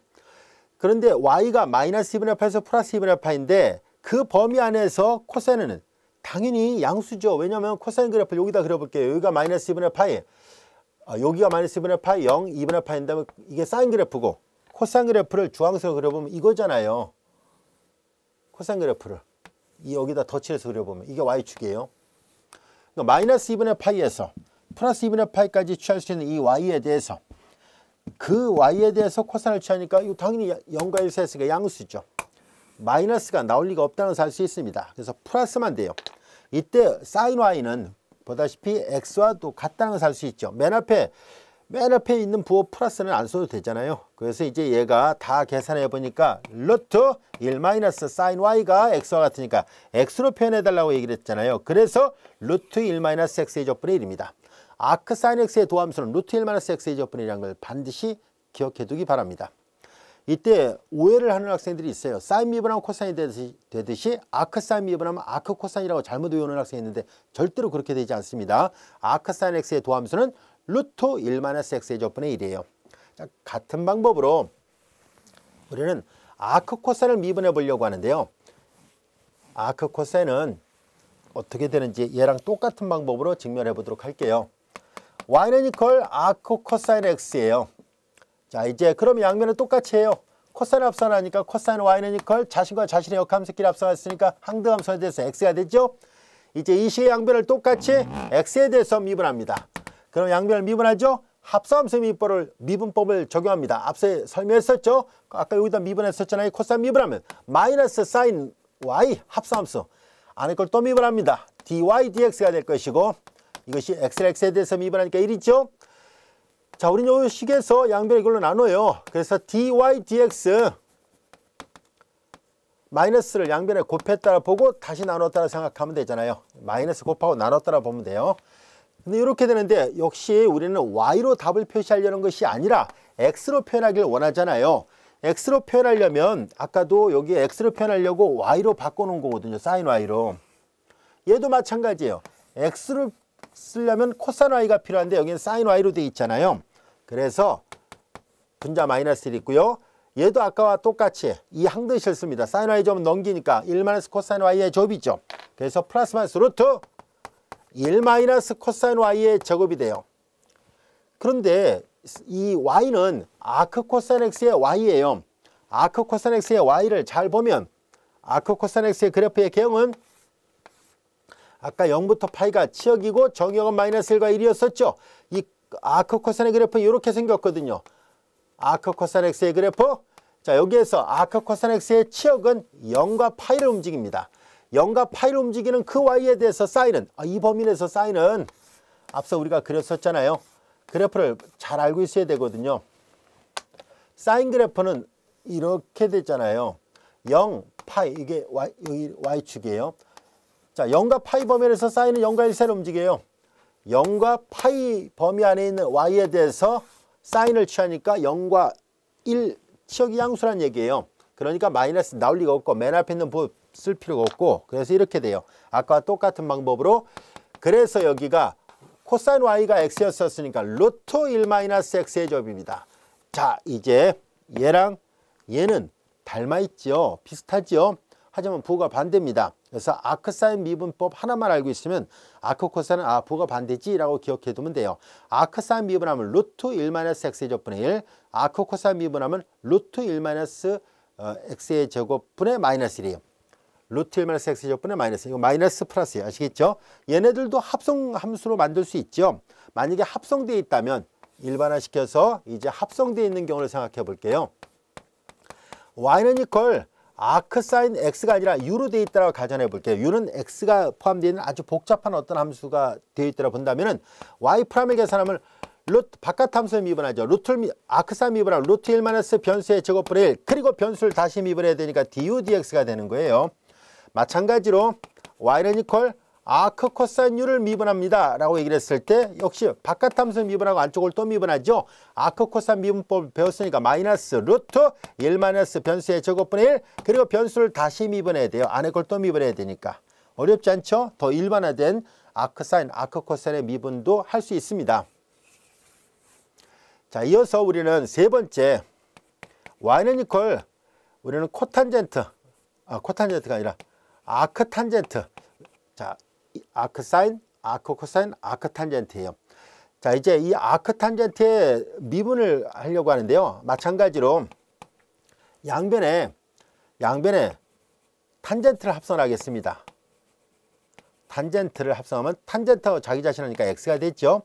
그런데 y가 마이너스 2분의 파이에서 플러스 2분의 파이인데 그 범위 안에서 코사인은 당연히 양수죠. 왜냐하면 코사인 그래프를 여기다 그려볼게요. 여기가 마이너스 2분의 파이, 여기가 마이너스 2분의 파이, 0, 2분의 파이인데 이게 사인 그래프고, 코사인 그래프를 주황색으로 그려보면 이거잖아요. 코사인 그래프를 여기다 덧칠해서 그려보면 이게 y축이에요. 그러니까 마이너스 2분의 파이에서 플러스 2분의 파이까지 취할 수 있는 이 y에 대해서, 그 y에 대해서 코사인을 취하니까 이거 당연히 0과 1 사이가 양수죠. 마이너스가 나올 리가 없다는 것을 알 수 있습니다. 그래서 플러스만 돼요. 이때 사인 y는 보다시피 x와 또 같다는 것을 알 수 있죠. 맨 앞에 있는 부호 플러스는 안 써도 되잖아요. 그래서 이제 얘가 다 계산해 보니까 루트 1 마이너스 사인 y가 x와 같으니까 x로 표현해 달라고 얘기를 했잖아요. 그래서 루트 1 마이너스 x의 제곱분의 1입니다. 아크 사인 x의 도함수는 루트 1 마이너스 x의 제곱분의 1이라는 걸 반드시 기억해 두기 바랍니다. 이때 오해를 하는 학생들이 있어요. 사인 미분하면 코사인이 되듯이 아크 사인 미분하면 아크 코사인이라고 잘못 외우는 학생이 있는데 절대로 그렇게 되지 않습니다. 아크 사인 x의 도함수는 루트 1 마이너스 x의 제곱분의 1이에요. 자, 같은 방법으로 우리는 아크 코사인을 미분해 보려고 하는데요. 아크 코사인은 어떻게 되는지 얘랑 똑같은 방법으로 증명해 보도록 할게요. y는 이퀄 아크 코사인 x예요. 자, 이제 그럼 양면은 똑같이 해요. 코사인 합성하니까 코사인 y는 이퀄 자신과 자신의 역함수끼리 합성했으니까 항등함수에 대해서 x가 되죠. 이제 이 식의 양변을 똑같이 x에 대해서 미분합니다. 그럼 양변을 미분하죠. 합성함수 미분법을 적용합니다. 앞서 설명했었죠. 아까 여기다 미분했었잖아요. 코사인 미분하면 마이너스 사인 y 합성함수 안에 걸 또 미분합니다. dy dx가 될 것이고, 이것이 x를 x에 대해서 미분하니까 1이죠. 자, 우리는 이 식에서 양변을 이걸로 나눠요. 그래서 dy dx 마이너스를 양변에 곱했다라 보고 다시 나눴다라 생각하면 되잖아요. 마이너스 곱하고 나눴다라 보면 돼요. 근데 이렇게 되는데 역시 우리는 y로 답을 표시하려는 것이 아니라 x로 표현하길 원하잖아요. x로 표현하려면 아까도 여기 x로 표현하려고 y로 바꿔놓은 거거든요. 사인 y로. 얘도 마찬가지예요. x를 쓰려면 코사인 y가 필요한데 여기는 사인 y로 되어 있잖아요. 그래서 분자 마이너스 1 있고요. 얘도 아까와 똑같이 이 항등식을 씁니다. 사인 y 제곱은 넘기니까 1 마이너스 코사인 y의 제곱이죠. 그래서 플러스 마이너스 루트 1 마이너스 코사인 y의 제곱이 돼요. 그런데 이 y는 아크 코사인 x의 y예요. 아크 코사인 x의 y를 잘 보면 아크 코사인 x의 그래프의 개형은 아까 0부터 파이가 치역이고 정역은 마이너스 1과 1이었었죠. 이 아크 코사인의 그래프는 이렇게 생겼거든요. 아크 코사인 x의 그래프. 자, 여기에서 아크 코사인 x의 치역은 0과 파이를 움직입니다. 0과 파이를 움직이는 그 y에 대해서 사인은, 이 범위 내에서 사인은 앞서 우리가 그렸었잖아요. 그래프를 잘 알고 있어야 되거든요. 사인 그래프는 이렇게 됐잖아요. 0, 파이, 이게 여기 Y축이에요. 자, 0과 파이 범위에서 사인은 0과 1 사이로 움직여요. 0과 파이 범위 안에 있는 Y에 대해서 사인을 취하니까 0과 1 치역이 양수란 얘기예요. 그러니까 마이너스 나올 리가 없고 맨 앞에 있는 부 쓸 필요가 없고, 그래서 이렇게 돼요. 아까와 똑같은 방법으로. 그래서 여기가 코사인 Y가 X였었으니까 루트 1 마이너스 X의 제곱입니다. 자, 이제 얘랑 얘는 닮아있죠. 비슷하죠. 하지만 부호가 반대입니다. 그래서 아크사인 미분법 하나만 알고 있으면 아크 코사인은 부호가 반대지 라고 기억해 두면 돼요. 아크사인 미분하면 루트 1 마이너스 X의 제곱분의 1, 아크 코사인 미분하면 루트 1 마이너스 X의 제곱분의 마이너스 1이에요. 루트 1 마이너스 X의 제곱분의 마이너스, 이거 마이너스 플러스예요. 아시겠죠? 얘네들도 합성 함수로 만들 수 있죠. 만약에 합성되어 있다면 일반화시켜서 이제 합성되어 있는 경우를 생각해 볼게요. y는 이퀄 아크사인 x가 아니라 u로 되어 있다고 가정해 볼게요. u는 x가 포함되어 있는 아주 복잡한 어떤 함수가 되어 있다고 본다면은 y 프라임을 계산하면 루트 바깥 함수에 미분하죠. 아크사인 미분하면 루트 1 마이너스 변수의 제곱분의 1, 그리고 변수를 다시 미분해야 되니까 du dx가 되는 거예요. 마찬가지로 y는 이퀄 아크 코사인 u를 미분합니다 라고 얘기를 했을 때 역시 바깥 함수 미분하고 안쪽을 또 미분하죠. 아크 코사인 미분법 배웠으니까 마이너스 루트 1 마이너스 변수의 제곱분의 1, 그리고 변수를 다시 미분해야 돼요. 안에 걸 또 미분해야 되니까. 어렵지 않죠? 더 일반화된 아크 사인, 아크 코사인의 미분도 할 수 있습니다. 자, 이어서 우리는 세 번째 y는 이퀄 우리는 코탄젠트, 코탄젠트가 아니라 아크 탄젠트. 자, 아크 사인, 아크 코사인, 아크 탄젠트예요. 자, 이제 이 아크 탄젠트의 미분을 하려고 하는데요. 마찬가지로 양변에 탄젠트를 합성하겠습니다. 탄젠트를 합성하면 탄젠트하고 자기 자신 하니까 x가 됐죠.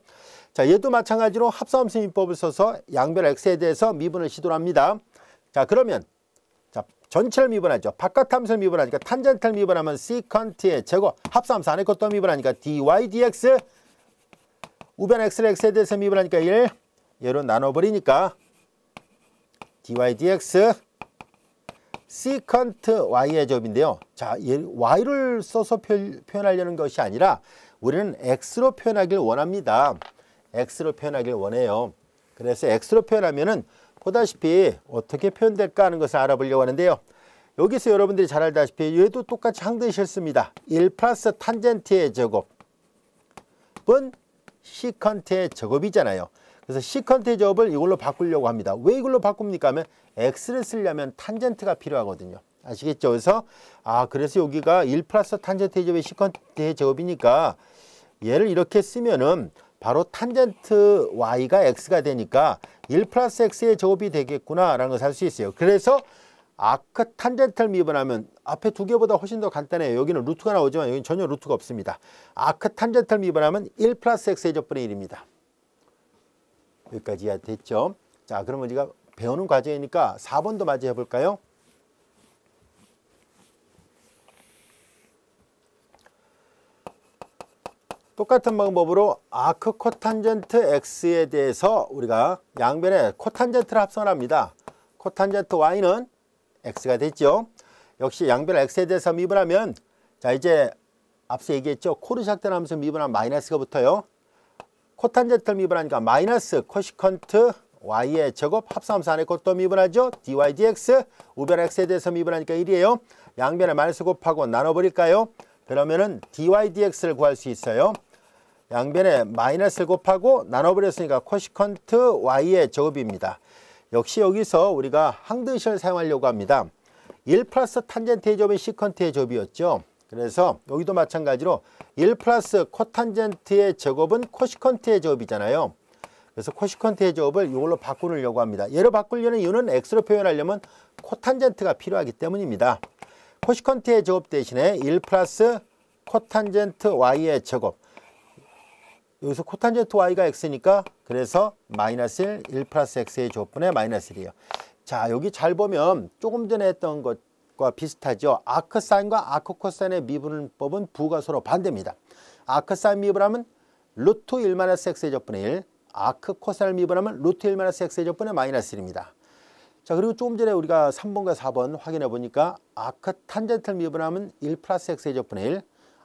자, 얘도 마찬가지로 합성함수 미분법을 써서 양변 x에 대해서 미분을 시도를 합니다. 자, 그러면 자, 전체를 미분하죠. 바깥 함수를 미분하니까 탄젠트를 미분하면 시컨트의 제곱, 합성함수 안에 것도 미분하니까 dy dx, 우변 x를 x에 대해서 미분하니까 1, 얘로 나눠버리니까 dy dx 시컨트 y의 제곱인데요. 자, 얘 y를 써서 표현하려는 것이 아니라 우리는 x로 표현하길 원합니다. x로 표현하길 원해요. 그래서 x로 표현하면은 보다시피 어떻게 표현될까 하는 것을 알아보려고 하는데요. 여기서 여러분들이 잘 알다시피 얘도 똑같이 항등이 싫습니다. 1 플러스 탄젠트의 제곱은 시컨트의 제곱이잖아요. 그래서 시컨트의 제곱을 이걸로 바꾸려고 합니다. 왜 이걸로 바꿉니까 하면 x를 쓰려면 탄젠트가 필요하거든요. 아시겠죠? 그래서 그래서 여기가 1 플러스 탄젠트의 제곱이 시컨트의 제곱이니까 얘를 이렇게 쓰면은 바로 탄젠트 y가 x가 되니까 1 플러스 x의 제곱이 되겠구나 라는 것을 알 수 있어요. 그래서 아크 탄젠트를 미분하면 앞에 두 개보다 훨씬 더 간단해요. 여기는 루트가 나오지만 여기는 전혀 루트가 없습니다. 아크 탄젠트를 미분하면 1 플러스 x의 제곱분의 1입니다. 여기까지 됐죠? 자, 그러면 우리가 배우는 과정이니까 4번도 마저 해볼까요? 똑같은 방법으로 아크 코탄젠트 x에 대해서 우리가 양변에 코탄젠트를 합성을 합니다. 코탄젠트 y는 x가 됐죠. 역시 양변 x에 대해서 미분하면 자, 이제 앞서 얘기했죠. 코로 시작되는 함수 미분하면 마이너스가 붙어요. 코탄젠트를 미분하니까 마이너스 코시컨트 y의 제곱 합성함수 안에 것도 미분하죠. dy dx 우변 x에 대해서 미분하니까 1이에요. 양변에 마이너스 곱하고 나눠버릴까요? 그러면은 dy dx를 구할 수 있어요. 양변에 마이너스를 곱하고 나눠버렸으니까 코시컨트 y의 제곱입니다. 역시 여기서 우리가 항등식을 사용하려고 합니다. 1 플러스 탄젠트의 제곱이 시컨트의 제곱이었죠. 그래서 여기도 마찬가지로 1 플러스 코탄젠트의 제곱은 코시컨트의 제곱이잖아요. 그래서 코시컨트의 제곱을 이걸로 바꾸려고 합니다. 얘를 바꾸려는 이유는 x로 표현하려면 코탄젠트가 필요하기 때문입니다. 코시컨트의 제곱 대신에 1 플러스 코탄젠트 y의 제곱, 여기서 코탄젠트 y가 x니까 그래서 마이너스 1 플러스 x의 제곱분의 마이너스 1이에요. 자, 여기 잘 보면 조금 전에 했던 것과 비슷하죠. 아크 사인과 아크 코사인의 미분법은 부호가 서로 반대입니다. 아크 사인 미분하면 루트 1 마이너스 x의 제곱분의 1, 아크 코사인을 미분하면 루트 1 마이너스 x의 제곱분의 마이너스 1입니다. 자, 그리고 조금 전에 우리가 3번과 4번 확인해 보니까 아크 탄젠트를 미분하면 1 플러스 x의 제곱분의 1,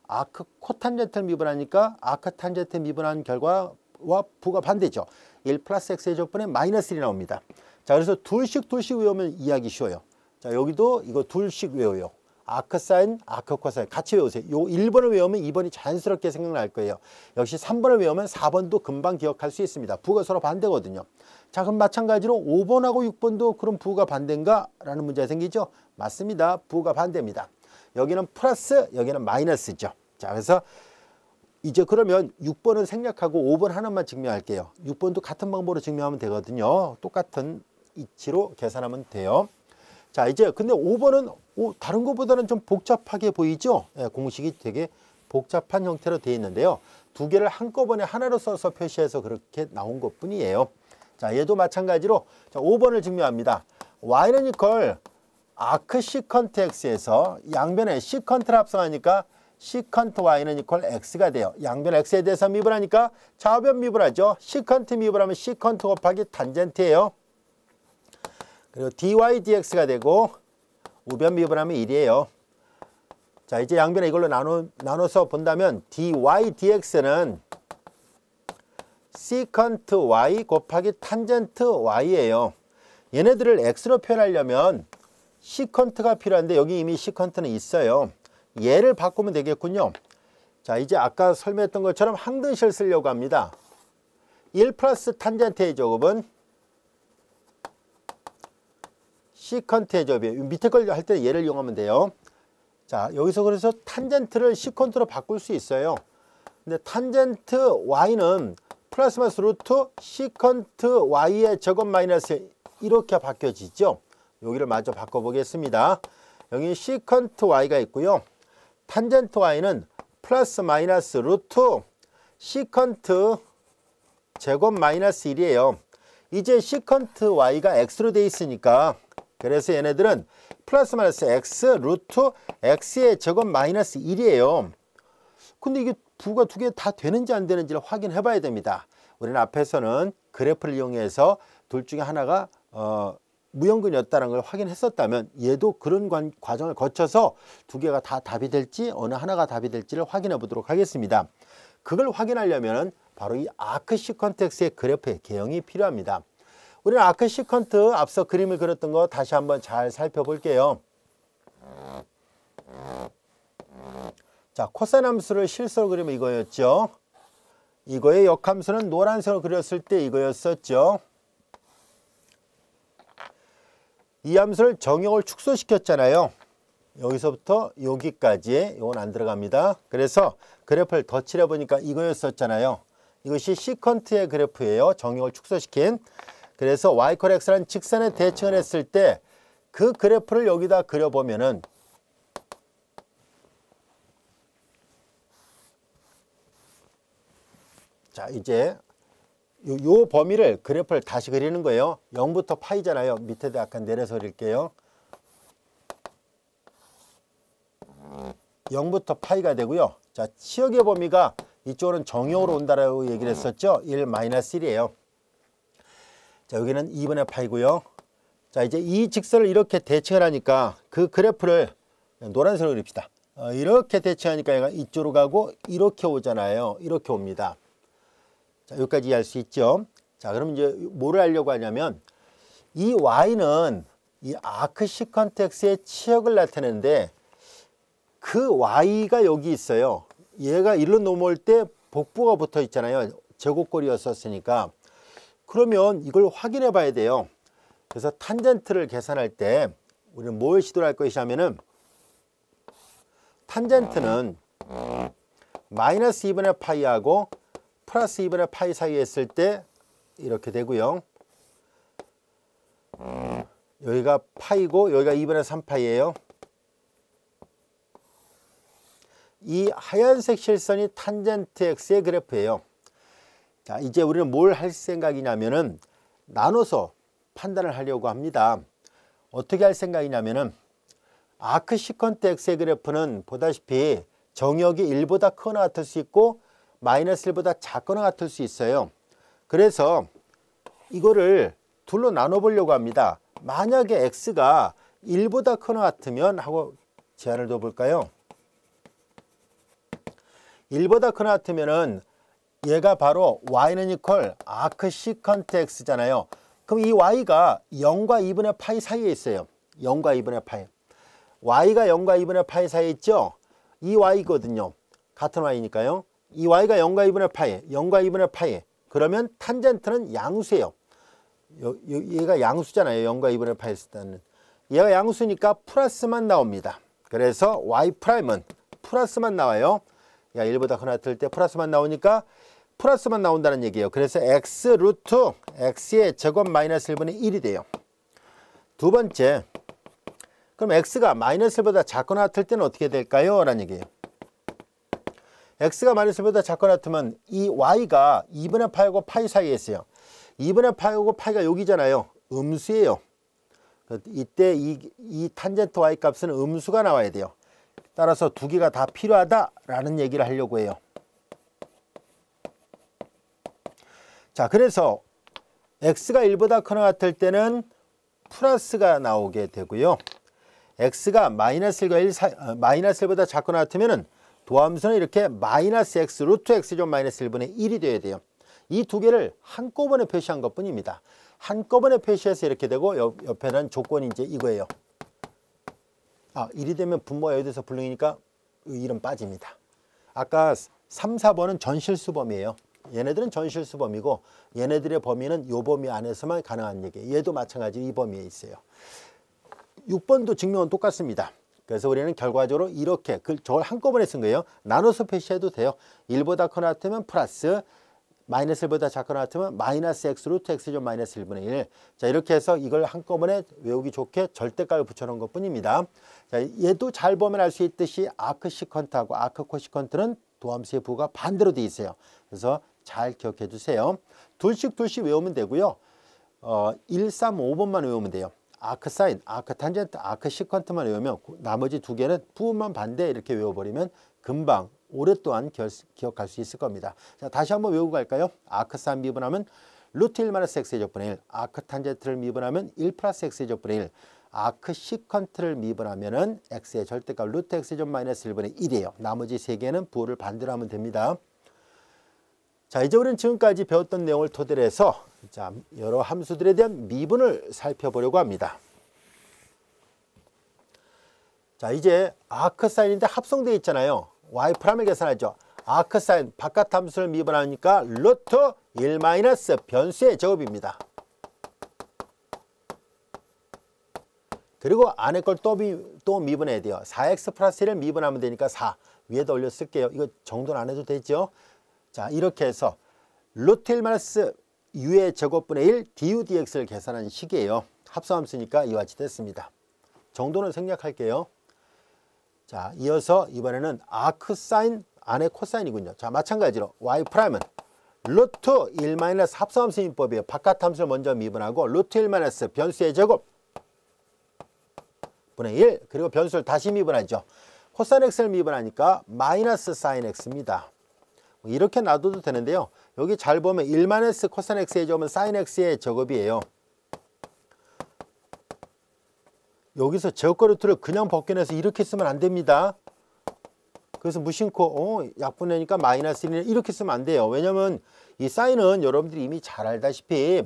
아크 코탄젠트를 미분하니까 아크 탄젠트 미분한 결과와 부가 반대죠. 1 플러스 x의 제곱분의 마이너스 1이 나옵니다. 자, 그래서 둘씩 외우면 이해하기 쉬워요. 자, 여기도 이거 둘씩 외워요. 아크 사인, 아크 코사인 같이 외우세요. 요 1번을 외우면 2번이 자연스럽게 생각날 거예요. 역시 3번을 외우면 4번도 금방 기억할 수 있습니다. 부가 서로 반대거든요. 자, 그럼 마찬가지로 5번하고 6번도 그럼 부가 반대인가? 라는 문제가 생기죠. 맞습니다. 부가 반대입니다. 여기는 플러스, 여기는 마이너스죠. 자, 그래서 이제 그러면 6번은 생략하고 5번 하나만 증명할게요. 6번도 같은 방법으로 증명하면 되거든요. 똑같은 이치로 계산하면 돼요. 자, 이제 근데 5번은 다른 것보다는 좀 복잡하게 보이죠? 예, 공식이 되게 복잡한 형태로 되어 있는데요. 두 개를 한꺼번에 하나로 써서 표시해서 그렇게 나온 것 뿐이에요. 자, 얘도 마찬가지로 자, 5번을 증명합니다. y는 이퀄 아크 시컨트 x에서 양변에 시컨트를 합성하니까 시컨트 y는 이퀄 x가 돼요. 양변 x에 대해서 미분하니까 좌변 미분하죠. 시컨트 미분하면 시컨트 곱하기 탄젠트예요. 그리고 dy dx가 되고 우변 미분하면 1이에요. 자, 이제 양변에 이걸로 나눠서 본다면 dy dx는 시컨트 y 곱하기 탄젠트 y예요. 얘네들을 x로 표현하려면 시컨트가 필요한데 여기 이미 시컨트는 있어요. 얘를 바꾸면 되겠군요. 자, 이제 아까 설명했던 것처럼 항등식을 쓰려고 합니다. 1 플러스 탄젠트의 제곱은 시컨트의 제곱이에요. 밑에 걸 할 때는 얘를 이용하면 돼요. 자, 여기서 그래서 탄젠트를 시컨트로 바꿀 수 있어요. 근데 탄젠트 y는 플러스 마이너스 루트 시컨트 y의 제곱 마이너스 이렇게 바뀌어지죠. 여기를 마저 바꿔보겠습니다. 여기 시컨트 y가 있고요. 탄젠트 y는 플러스 마이너스 루트 시컨트 제곱 마이너스 1이에요. 이제 시컨트 y가 x로 되어 있으니까 그래서 얘네들은 플러스 마이너스 x 루트 x의 제곱 마이너스 1이에요. 근데 이게 부가 두 개 다 되는지 안 되는지를 확인해 봐야 됩니다. 우리는 앞에서는 그래프를 이용해서 둘 중에 하나가 무형근이었다는 걸 확인했었다면 얘도 그런 과정을 거쳐서 두 개가 다 답이 될지 어느 하나가 답이 될지를 확인해 보도록 하겠습니다. 그걸 확인하려면 바로 이 아크 시컨트 x의 그래프의 개형이 필요합니다. 우리는 아크 시컨트 앞서 그림을 그렸던 거 다시 한번 잘 살펴볼게요. 자, 코사인 함수를 실수로 그리면 이거였죠. 이거의 역함수는 노란색으로 그렸을 때 이거였었죠. 이 함수를 정역을 축소시켰잖아요. 여기서부터 여기까지 이건 안 들어갑니다. 그래서 그래프를 더 칠해보니까 이거였었잖아요. 이것이 시컨트의 그래프예요. 정역을 축소시킨. 그래서 y = x라는 직선에 대칭을 했을 때 그 그래프를 여기다 그려보면은 자, 이제 요 범위를 그래프를 다시 그리는 거예요. 0부터 파이잖아요. 밑에도 약간 내려서 그릴게요. 0부터 파이가 되고요. 자, 치역의 범위가 이쪽으로는 정역으로 온다라고 얘기를 했었죠. 1-1이에요. 자, 여기는 2분의 파이고요. 자, 이제 이 직선을 이렇게 대칭을 하니까 그 그래프를 노란색으로 그립시다. 이렇게 대칭하니까 얘가 이쪽으로 가고 이렇게 오잖아요. 이렇게 옵니다. 자, 여기까지 이해할 수 있죠. 자, 그럼 이제 뭐를 하려고 하냐면 이 y는 이 아크 시컨트 x의 치역을 나타내는데 그 y가 여기 있어요. 얘가 일로 넘어올 때 복부가 붙어 있잖아요. 제곱꼴이었으니까. 그러면 이걸 확인해 봐야 돼요. 그래서 탄젠트를 계산할 때 우리는 뭘 시도를 할 것이냐면은 탄젠트는 마이너스 2분의 파이하고 플러스 2분의 파이 사이에 있을 때 이렇게 되고요. 여기가 파이고 여기가 2분의 3파이예요. 이 하얀색 실선이 탄젠트 x의 그래프예요. 자, 이제 우리는 뭘 할 생각이냐면은 나눠서 판단을 하려고 합니다. 어떻게 할 생각이냐면은 아크 시컨트 x의 그래프는 보다시피 정역이 1보다 크거나 같을 수 있고 마이너스 1보다 작거나 같을 수 있어요. 그래서 이거를 둘로 나눠 보려고 합니다. 만약에 x가 1보다 크거나 같으면 하고 제안을 둬 볼까요? 1보다 크거나 같으면은 얘가 바로 y는 이퀄 아크 시컨트 x잖아요. 그럼 이 y가 0과 2분의 파이 사이에 있어요. 0과 2분의 파이. y가 0과 2분의 파이 사이에 있죠? 이 y거든요. 같은 y니까요. 이 y가 0과 2분의 파이, 0과 2분의 파이. 그러면 탄젠트는 양수예요. 얘가 양수잖아요. 0과 2분의 파이 했을 때는. 얘가 양수니까 플러스만 나옵니다. 그래서 y'은 플러스만 나와요. 야 1보다 크거나 같을 때 플러스만 나오니까 플러스만 나온다는 얘기예요. 그래서 x 루트 x의 제곱 마이너스 1분의 1이 돼요. 두 번째, 그럼 x가 마이너스 1보다 작거나 같을 때는 어떻게 될까요? 라는 얘기예요. x가 마이너스 1보다 작거나 같으면 이 y가 2분의 파이하고 파이 사이에 있어요. 2분의 파이하고 파이가 여기잖아요. 음수예요. 이때 이 탄젠트 y 값은 음수가 나와야 돼요. 따라서 두 개가 다 필요하다라는 얘기를 하려고 해요. 자, 그래서 x가 1보다 크거나 같을 때는 플러스가 나오게 되고요. x가 마이너스 1과 1 사이, 마이너스 1보다 작거나 같으면은 도함수는 이렇게 마이너스 x 루트 x 좀 마이너스 1분의 1이 돼야 돼요. 이 두 개를 한꺼번에 표시한 것 뿐입니다. 한꺼번에 표시해서 이렇게 되고 옆에는 조건이 이제 이거예요. 1이 되면 분모가 여기서 불능이니까 이름 빠집니다. 아까 3, 4번은 전실수범이에요. 얘네들은 전실수범이고 얘네들의 범위는 이 범위 안에서만 가능한 얘기예요. 얘도 마찬가지로 이 범위에 있어요. 6번도 증명은 똑같습니다. 그래서 우리는 결과적으로 이렇게 저걸 한꺼번에 쓴 거예요. 나눠서 표시해도 돼요. 1보다 크거나 같으면 플러스, 마이너스 1보다 작거나 같으면 마이너스 x 루트 x 좀 마이너스 1분의 1. 자, 이렇게 해서 이걸 한꺼번에 외우기 좋게 절대값을 붙여놓은 것 뿐입니다. 자, 얘도 잘 보면 알 수 있듯이 아크 시컨트하고 아크 코시컨트는 도함수의 부호가 반대로 돼 있어요. 그래서 잘 기억해 두세요. 둘씩 외우면 되고요. 1, 3, 5번만 외우면 돼요. 아크 사인, 아크 탄젠트, 아크 시컨트만 외우면 나머지 두 개는 부호만 반대 이렇게 외워버리면 금방 오랫동안 기억할 수 있을 겁니다. 자, 다시 한번 외우고 갈까요? 아크 사인 미분하면 루트 1 마이너스 x의 제곱분의 1, 아크 탄젠트를 미분하면 1 플러스 x의 제곱분의 1, 아크 시컨트를 미분하면은 x의 절대값 루트 x의 제곱 마이너스 1분의 1이에요. 나머지 세 개는 부호를 반대로 하면 됩니다. 자, 이제 우리는 지금까지 배웠던 내용을 토대로 해서 자, 여러 함수들에 대한 미분을 살펴보려고 합니다. 자, 이제 아크 사인인데 합성되어 있잖아요. y 프라임을 계산하죠. 아크 사인 바깥 함수를 미분하니까 루트 1 마이너스 변수의 제곱입니다. 그리고 안에 걸 또 미분해야 돼요. 4x 플러스 1을 미분하면 되니까 4. 위에다 올려 쓸게요. 이거 정도는 안 해도 되죠. 자, 이렇게 해서 루트 1 마이너스 u의 제곱분의 1 du dx를 계산한 식이에요. 합성함수니까 이와 같이 됐습니다. 정도는 생략할게요. 자, 이어서 이번에는 아크 사인 안에 코사인이군요. 자, 마찬가지로 y 프라임은 루트 1 마이너스 합성함수 인법이에요. 바깥 함수를 먼저 미분하고 루트 1 마이너스 변수의 제곱 분의 1 그리고 변수를 다시 미분하죠. 코사인 x를 미분하니까 마이너스 사인 x입니다. 이렇게 놔둬도 되는데요. 여기 잘 보면 1 마이너스 코사인 x의 제곱은 사인 x의 제곱이에요. 여기서 제곱과 루트를 그냥 벗겨내서 이렇게 쓰면 안 됩니다. 그래서 무심코 약분하니까 마이너스 1이네 이렇게 쓰면 안 돼요. 왜냐면 이 사인은 여러분들이 이미 잘 알다시피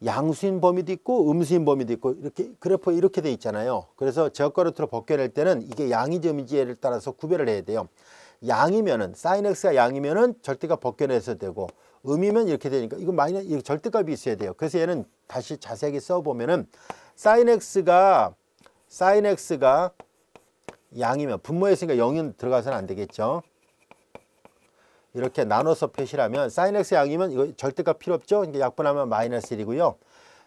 양수인 범위도 있고 음수인 범위도 있고 이렇게 그래프 이렇게 돼 있잖아요. 그래서 제곱과 루트로 벗겨낼 때는 이게 양이지 음이지에 따라서 구별을 해야 돼요. 양이면은 사인 x가 양이면은 절대값 벗겨내서 되고 음이면 이렇게 되니까 이거 마이너스 절대값이 있어야 돼요. 그래서 얘는 다시 자세하게 써보면은 사인 x가 양이면 분모에 있으니까 0은 들어가서는 안 되겠죠. 이렇게 나눠서 표시를 하면 사인 x 양이면 이거 절대값 필요 없죠. 그러니까 약분하면 마이너스 1이고요.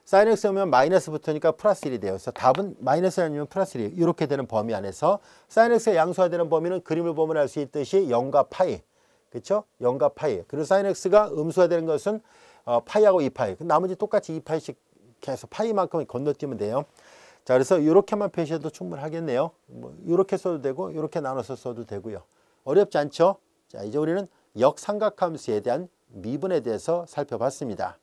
사인 x 오면 마이너스 붙으니까 플러스 1이 돼요. 그래서 답은 마이너스 아니면 플러스 1. 이렇게 되는 범위 안에서 사인 x가 양수화되는 범위는 그림을 보면 알 수 있듯이 0과 파이. 그렇죠? 0과 파이. 그리고 사인 x가 음수화되는 것은 파이하고 2파이. 나머지 똑같이 2파이씩 계속 파이만큼 건너뛰면 돼요. 자, 그래서 이렇게만 표시해도 충분하겠네요. 뭐 이렇게 써도 되고 이렇게 나눠서 써도 되고요. 어렵지 않죠? 자, 이제 우리는 역삼각함수에 대한 미분에 대해서 살펴봤습니다.